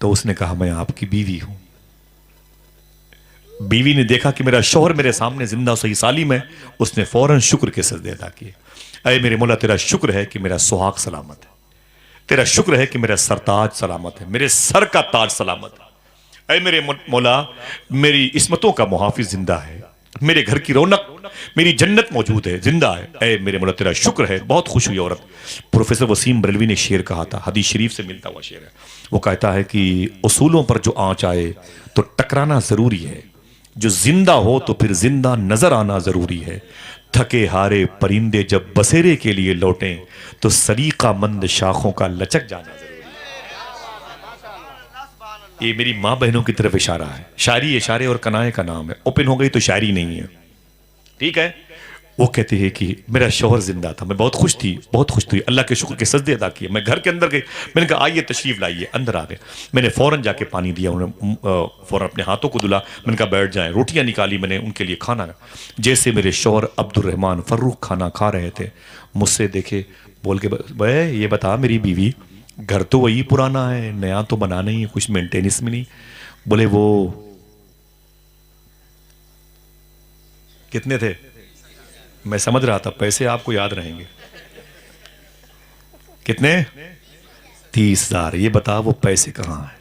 तो उसने कहा मैं आपकी बीवी हूं। बीवी ने देखा कि मेरा शौहर मेरे सामने जिंदा सही सालिम है, उसने फौरन शुक्र के सजदे अदा किए। अय मेरे मौला तेरा शुक्र है कि मेरा सुहाग सलामत है, तेरा शुक्र है कि मेरा सरताज सलामत है, मेरे सर का ताज सलामत है। अय मेरे मौला मेरी इस्मतों का मुहाफिज जिंदा है, मेरे घर की रौनक, मेरी जन्नत मौजूद है, जिंदा है। ऐ मेरे मौला तेरा शुक्र है। बहुत खुश हुई औरत। प्रोफेसर वसीम बरेलवी ने शेर कहा था, हदीस शरीफ से मिलता हुआ शेर है। वो कहता है कि उसूलों पर जो आंच आए तो टकराना जरूरी है, जो जिंदा हो तो फिर जिंदा नजर आना जरूरी है। थके हारे परिंदे जब बसेरे के लिए लौटें तो सलीका मंद शाखों का लचक जाना जरूरी है। ये मेरी माँ बहनों की तरफ इशारा है। शायरी इशारे और कनाए का नाम है, ओपन हो गई तो शायरी नहीं है, ठीक है। वो कहते हैं कि मेरा शौहर जिंदा था, मैं बहुत खुश थी, बहुत खुश थी, अल्लाह के शुक्र के सजदे अदा किए। मैं घर के अंदर गई, मैंने कहा आइए तशरीफ लाइए। अंदर आ गए, मैंने फौरन जाके पानी दिया, उन्होंने फौरन अपने हाथों को धुला। मैंने कहा बैठ जाएं, रोटियां निकाली मैंने उनके लिए, खाना। जैसे मेरे शौहर अब्दुल रहमान फर्रुख खाना खा रहे थे, मुझसे देखे, बोल के भाई ये बता मेरी बीवी, घर तो वही पुराना है, नया तो बना नहीं है, कुछ मेंटेनेंस में नहीं। बोले वो कितने थे? मैं समझ रहा था पैसे आपको याद रहेंगे। कितने? 30,000। ये बता वो पैसे कहाँ हैं?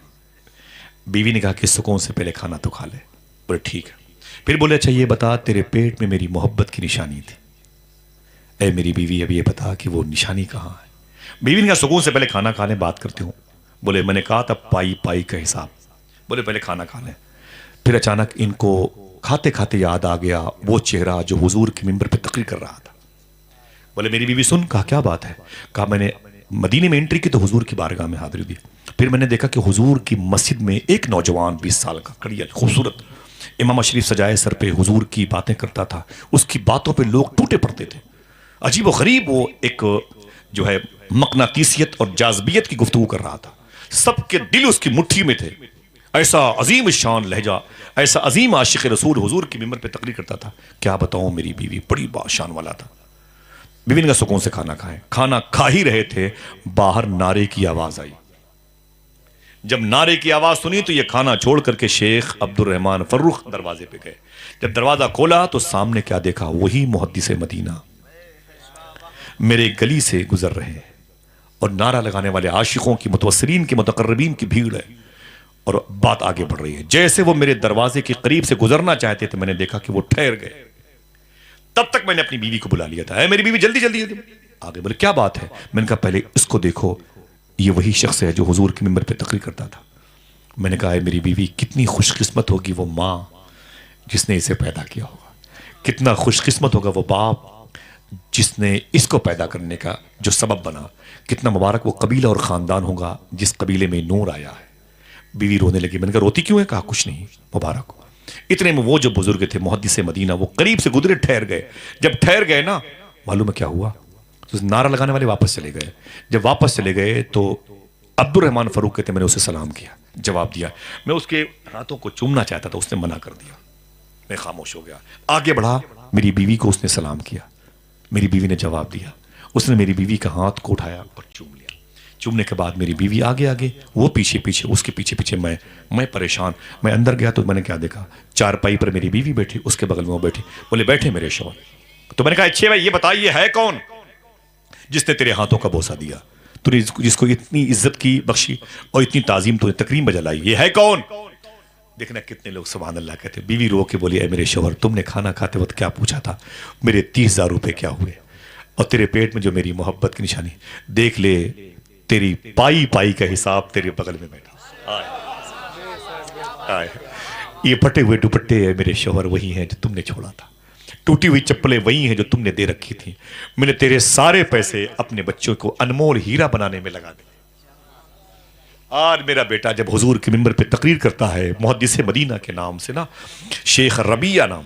बीवी ने कहा कि सुकून से पहले खाना तो खा ले। बोले ठीक है। फिर बोले अच्छा ये बता तेरे पेट में मेरी मोहब्बत की निशानी थी। ऐ मेरी बीवी अब ये बता कि वो निशानी कहाँ है? बीवी ने कहा सुकून से पहले खाना खा ले, बात करती हूँ। बोले मैंने कहा था पाई पाई का हिसाब। बोले पहले खाना खा ले। फिर अचानक इनको खाते खाते याद आ गया वो चेहरा जो हुजूर के मिंबर पे तकरीर कर रहा था। बोले मेरी बीवी सुन। कहा क्या बात है? कहा मैंने मदीने में एंट्री की तो हुजूर की बारगाह में हाजिरी दी। फिर मैंने देखा कि हुजूर की मस्जिद में एक नौजवान 20 साल का कड़ियल खूबसूरत इमामा शरीफ सजाए सर पे हुजूर की बातें करता था। उसकी बातों पे लोग टूटे पड़ते थे। अजीब व गरीब वो एक जो है मकनातीसियत और जाज़बियत की गुफ्तगू कर रहा था। सबके दिल उसकी मुट्ठी में थे। ऐसा अजीम शान लहजा, ऐसा अजीम आशिक रसूल हुजूर की मिंबर पे तकरीर करता था। क्या बताऊं, मेरी बीवी बड़ी बाशान वाला था। बीवी ने कहा सुकून से खाना खाएं। खाना खा ही रहे थे, बाहर नारे की आवाज आई। जब नारे की आवाज सुनी तो ये खाना छोड़ करके शेख अब्दुल रहमान फर्रुख दरवाजे पे गए। जब दरवाजा खोला तो सामने क्या देखा, वही मुहद्दिस मदीना मेरे गली से गुजर रहे हैं और नारा लगाने वाले आशिकों की, मुतवस्सिलीन की, मुतकर्रबीन की भीड़ है और बात आगे बढ़ रही है। जैसे वो मेरे दरवाजे के करीब से गुजरना चाहते थे, मैंने देखा कि वो ठहर गए। तब तक मैंने अपनी बीवी को बुला लिया था। मेरी बीवी जल्दी जल्दी जल्दी आगे बोले, क्या बात है? मैंने कहा पहले इसको देखो, ये वही शख्स है जो हुजूर के मिंबर पे तकरीर करता था। मैंने कहा मेरी बीवी कितनी खुशकिस्मत होगी वो माँ जिसने इसे पैदा किया होगा, कितना खुशकिस्मत होगा वो बाप जिसने इसको पैदा करने का जो सबब बना, कितना मुबारक वो कबीला और ख़ानदान होगा जिस कबीले में नूर आया है। बीवी रोने लगी। मैंने कहा रोती क्यों है? कहा कुछ नहीं, मुबारक हो। इतने में वो जो बुजुर्ग थे मुहद्दिस मदीना, वो करीब से गुजरे, ठहर गए। जब ठहर गए ना, मालूम है क्या हुआ? तो नारा लगाने वाले वापस चले गए। जब वापस चले गए तो अब्दुल रहमान फरूक कहते, मैंने उसे सलाम किया, जवाब दिया। मैं उसके हाथों को चूमना चाहता था, उसने मना कर दिया। मैं खामोश हो गया। आगे बढ़ा, मेरी बीवी को उसने सलाम किया, मेरी बीवी ने जवाब दिया। उसने मेरी बीवी का हाथ को उठाया और चूम लिया। चूमने के बाद मेरी बीवी आगे आगे, वो पीछे पीछे, उसके पीछे पीछे मैं परेशान। मैं अंदर गया तो मैंने क्या देखा, चारपाई पर मेरी बीवी बैठी, उसके बगल में वो बैठी। बोले बैठे मेरे शौहर। तो मैंने कहा अच्छे भाई ये बताइए है कौन जिसने तेरे हाथों का बोसा दिया, तूने जिसको इतनी इज्जत की बख्शी और इतनी ताजीम तूने तकरीम बजा लाई, ये है कौन? देखना कितने लोग सुभान अल्लाह कहते। बीवी रो के बोली, ऐ मेरे शौहर, तुमने खाना खाते वक्त क्या पूछा था? मेरे 30,000 रुपए क्या हुए? और तेरे पेट में जो मेरी मोहब्बत की निशानी, देख ले तेरी पाई पाई का हिसाब तेरे बगल में बैठा। आए ये फटे हुए दुपट्टे है मेरे शौहर वही हैं जो तुमने छोड़ा था, टूटी हुई चप्पलें वही हैं जो तुमने दे रखी थी। मैंने तेरे सारे पैसे अपने बच्चों को अनमोल हीरा बनाने में लगा दिए। आज मेरा बेटा जब हुजूर के मिंबर पे तकरीर करता है, मुहद्दिस मदीना के नाम से ना, शेख रबिया नाम,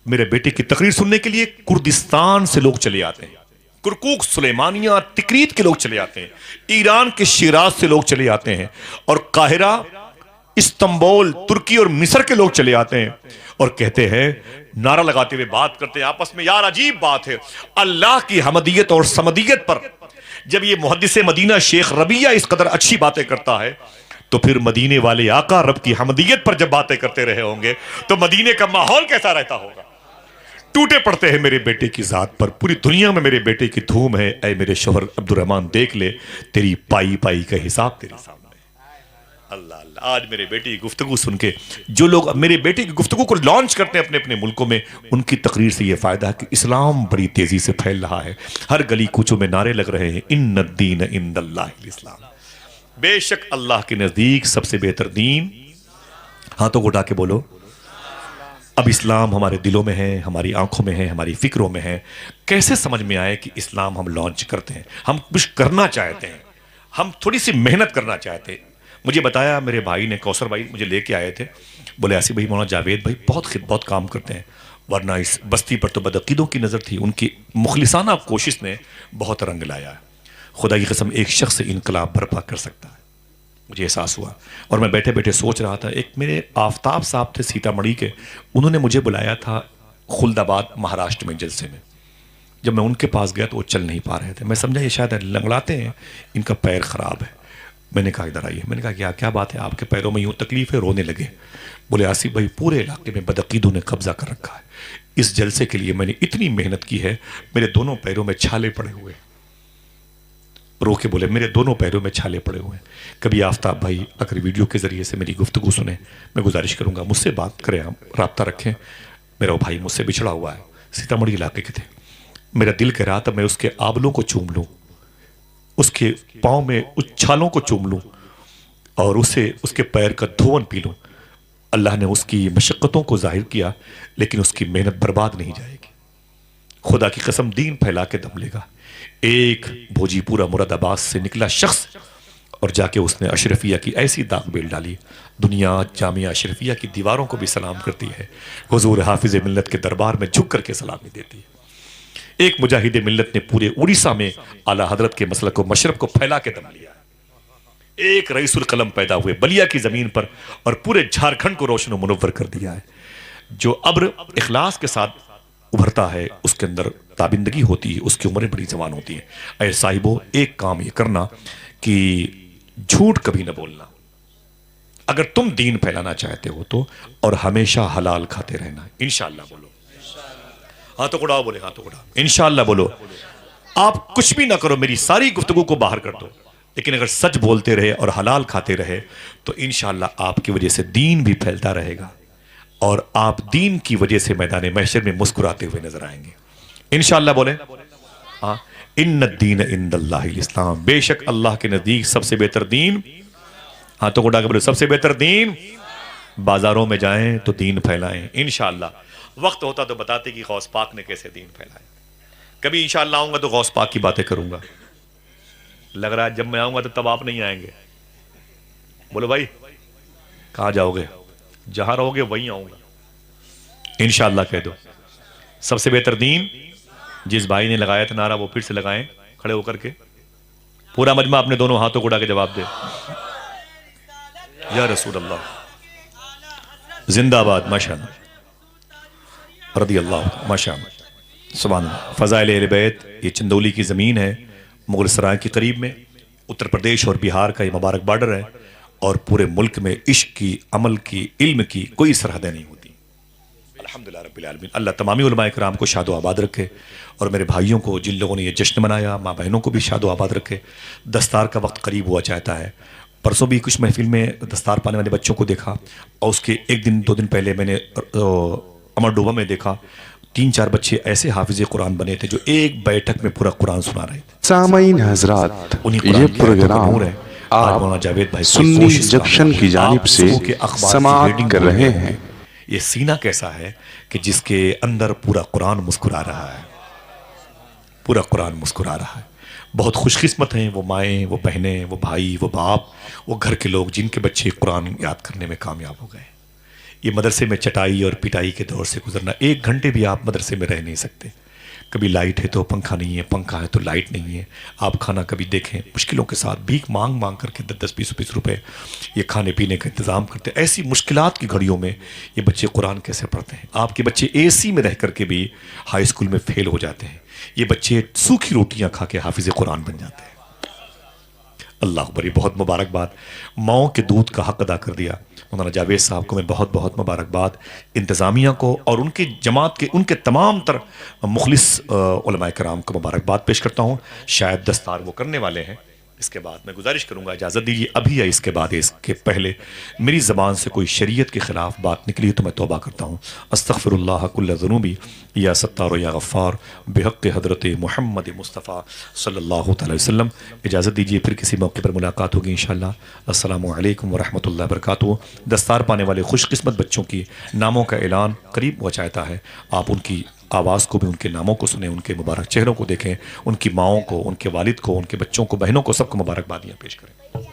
मेरे बेटे की तकरीर सुनने के लिए कुर्दिस्तान से लोग चले आते हैं, कुरकुक, सुलेमानिया, तिकरीत के लोग चले आते हैं, ईरान के शिराज से लोग चले आते हैं, और काहिरा, इस्तांबुल, तुर्की और मिस्र के लोग चले आते हैं और कहते हैं, नारा लगाते हुए बात करते हैं आपस में। यार अजीब बात है, अल्लाह की हमदियत और समदियत पर जब ये मुहद्दिस मदीना शेख रबिया इस कदर अच्छी बातें करता है, तो फिर मदीने वाले आका रब की हमदियत पर जब बातें करते रहे होंगे तो मदीने का माहौल कैसा रहता होगा। टूटे पड़ते हैं मेरे बेटे की जात पर, पूरी दुनिया में मेरे बेटे की धूम है। ऐ मेरे शौहर अब्दुल रहमान, देख ले तेरी पाई पाई का हिसाब तेरे सामने। अल्लाह अल्लाह। आज मेरे बेटे की गुफ्तगू सुन के जो लोग मेरे बेटे की गुफ्तगू को लॉन्च करते हैं अपने अपने मुल्कों में, उनकी तकरीर से यह फायदा है कि इस्लाम बड़ी तेजी से फैल रहा है। हर गली कूचों में नारे लग रहे हैं, इन्नद्दीन इंदल्लाहिल इस्लाम, बेशक अल्लाह के नजदीक सबसे बेहतर दीन। हाथों को उठा के बोलो, अब इस्लाम हमारे दिलों में है, हमारी आंखों में है, हमारी फिक्रों में है। कैसे समझ में आए कि इस्लाम हम लॉन्च करते हैं, हम कुछ करना चाहते हैं, हम थोड़ी सी मेहनत करना चाहते हैं। मुझे बताया मेरे भाई ने, कौसर भाई मुझे लेके आए थे, बोले आसिफ भाई, मौलाना जावेद भाई बहुत काम करते हैं, वरना इस बस्ती पर तो बदअकीदों की नज़र थी, उनकी मुखलिसाना कोशिश ने बहुत रंग लाया है। खुदा की कसम एक शख्स इनकलाब बर्पा कर सकता है, मुझे एहसास हुआ। और मैं बैठे बैठे सोच रहा था, एक मेरे आफ्ताब साहब थे सीतामढ़ी के, उन्होंने मुझे बुलाया था खुलदाबाद महाराष्ट्र में जलसे में। जब मैं उनके पास गया तो वो चल नहीं पा रहे थे। मैं समझा ये शायद लंगड़ाते हैं, इनका पैर ख़राब है। मैंने कहा इधर आइए। मैंने कहा क्या बात है, आपके पैरों में यूँ तकलीफ है? रोने लगे। बोले आसिफ भाई, पूरे इलाके में बदअकीदों ने कब्जा कर रखा है, इस जलसे के लिए मैंने इतनी मेहनत की है, मेरे दोनों पैरों में छाले पड़े हुए। रो के बोले मेरे दोनों पैरों में छाले पड़े हुए हैं। कभी आफ्ताब भाई अगर वीडियो के ज़रिए से मेरी गुफ्तगू सुने, मैं गुजारिश करूँगा मुझसे बात करें, आप रब्ता रखें। मेरा भाई मुझसे बिछड़ा हुआ है, सीतामढ़ी इलाके के थे। मेरा दिल कह रहा था मैं उसके आबलों को चूम लूँ, उसके पाँव में उछालों को चूम लूँ और उसके पैर का धोवन पी लूँ। अल्लाह ने उसकी मशक्क़तों को जाहिर किया, लेकिन उसकी मेहनत बर्बाद नहीं जाएगी। खुदा की कसम दीन फैला के दम लेगा। एक भोजीपुरा मुरादाबाद से निकला शख्स और जाके उसने अशरफिया की ऐसी दाग बेल डाली, दुनिया जामिया अशरफिया की दीवारों को भी सलाम करती है, हुजूर हाफिज मिल्लत के दरबार में झुक करके सलामी देती है। एक मुजाहिद मिल्लत ने पूरे उड़ीसा में आला हजरत के मसलक को मशरब को फैला के दम लिया। एक रईसुल कलम पैदा हुए बलिया की ज़मीन पर और पूरे झारखंड को रोशन और मुनव्वर कर दिया है। जो अब्र इखलास के साथ उभरता है उसके अंदर ताबिंदगी होती है, उसकी उम्रें बड़ी जवान होती हैं। ऐ साहिबो, एक काम ये करना कि झूठ कभी ना बोलना अगर तुम दीन फैलाना चाहते हो तो, और हमेशा हलाल खाते रहना। इंशाअल्लाह बोलो, हाथों को उड़ाओ, बोले हाथों को उड़ाओ, इंशाअल्लाह बोलो। आप कुछ भी ना करो, मेरी सारी गुफ्तगू को बाहर कर दो, लेकिन अगर सच बोलते रहे और हलाल खाते रहे तो इंशाअल्लाह आपकी वजह से दीन भी फैलता रहेगा और आप दीन की वजह से मैदान महशर में मुस्कुराते हुए नजर आएंगे। इंशाअल्लाह बोले हाँ। इन्न दीन इंदल्लाहिल इस्लाम, बेशक अल्लाह के नजदीक सबसे बेहतर दीन, हाथों को उठा के बोले सबसे बेहतर दीन। बाजारों में जाएं तो दीन फैलाएं। इंशाअल्लाह वक्त होता तो बताते कि गौस पाक ने कैसे दीन फैलाया। कभी इंशाअल्लाह आऊंगा तो गौस पाक की बातें करूंगा। लग रहा है जब मैं आऊंगा तो तब आप नहीं आएंगे। बोलो भाई कहां जाओगे? जहां रहोगे वहीं आऊंगा इंशाअल्लाह। कह दो सबसे बेहतर दीन। जिस भाई ने लगाया था नारा वो फिर से लगाएं खड़े होकर के। पूरा मजमा अपने दोनों हाथों को उठा के जवाब दे, या रसूल अल्लाह जिंदाबाद, माशाअल्लाह, रदी अल्लाह, माशाअल्लाह, सुभान अल्लाह। फ़ज़ाइल अहले बैत, ये चंदौली की ज़मीन है, मुग़ल सराय के करीब में, उत्तर प्रदेश और बिहार का ये मुबारक बॉर्डर है। और पूरे मुल्क में इश्क की, अमल की, इल्म की कोई सरहदें नहीं होती। अल्हम्दुलिल्लाह रब्बिल आलमीन। अल्लाह तमामी उलमाए किराम को शादो आबाद रखे और मेरे भाइयों को जिन लोगों ने ये जश्न मनाया, माँ बहनों को भी शादो आबाद रखे। दस्तार का वक्त करीब हुआ चाहता है। परसों भी कुछ महफिल में दस्तार पाने वाले बच्चों को देखा और उसके एक दिन दो दिन पहले मैंने अमर डोबा में देखा 3-4 बच्चे ऐसे हाफिज कुरान बने थे जो एक बैठक में पूरा कुरान सुना रहे थे। सामईन हजरात, ये प्रोग्राम आप सुन्नी जंक्शन की जानिब से समाअत कर रहे हैं। ये सीना कैसा है कि जिसके अंदर पूरा कुरान मुस्कुरा रहा है, पूरा कुरान मुस्कुरा रहा है। बहुत खुशकिस्मत हैं वो माएँ, वो बहनें, वो भाई, वो बाप, वो घर के लोग जिनके बच्चे कुरान याद करने में कामयाब हो गए। ये मदरसे में चटाई और पिटाई के दौर से गुजरना, 1 घंटे भी आप मदरसे में रह नहीं सकते। कभी लाइट है तो पंखा नहीं है, पंखा है तो लाइट नहीं है। आप खाना कभी देखें मुश्किलों के साथ भीख मांग मांग करके 10-10, 20-20 रुपए ये खाने पीने का इंतज़ाम करते हैं। ऐसी मुश्किलात की घड़ियों में ये बच्चे कुरान कैसे पढ़ते हैं? आपके बच्चे एसी में रह करके भी हाई स्कूल में फेल हो जाते हैं। ये बच्चे सूखी रोटियां खा के हाफिज कुरान बन जाते हैं। अल्लाह बड़ी बहुत मुबारकबाद। माओ के दूध का हक अदा कर दिया। मौलाना जावेद साहब को मैं बहुत बहुत मुबारकबाद, इंतज़ामिया को और उनकी जमात के उनके तमाम तर मुखलिस उलमाए कराम को मुबारकबाद पेश करता हूँ। शायद दस्तार वो करने वाले हैं। इसके बाद मैं गुजारिश करूँगा, इजाज़त दीजिए अभी या इसके बाद, इसके पहले मेरी ज़बान से कोई शरीयत के ख़िलाफ़ बात निकली तो मैं तौबा करता हूँ। अस्तग़फ़िरुल्लाह कुल्ल ज़ुनूबी या सत्तार या गफ़्फ़ार बिहक़्क़ हज़रत मुहम्मद मुस्तफ़ा सल्लल्लाहु अलैहि वसल्लम। इजाज़त दीजिए, फिर किसी मौके पर मुलाकात होगी इंशाअल्लाह। अस्सलामु अलैकुम व रहमतुल्लाहि व बरकातुहू। दस्तार पाने वाले खुशकिस्मत बच्चों की नामों का ऐलान करीब हुआ चाहता है। आप उनकी आवाज़ को भी, उनके नामों को सुने, उनके मुबारक चेहरों को देखें, उनकी माओं को, उनके वालिद को, उनके बच्चों को, बहनों को, सबको मुबारकबादियाँ पेश करें।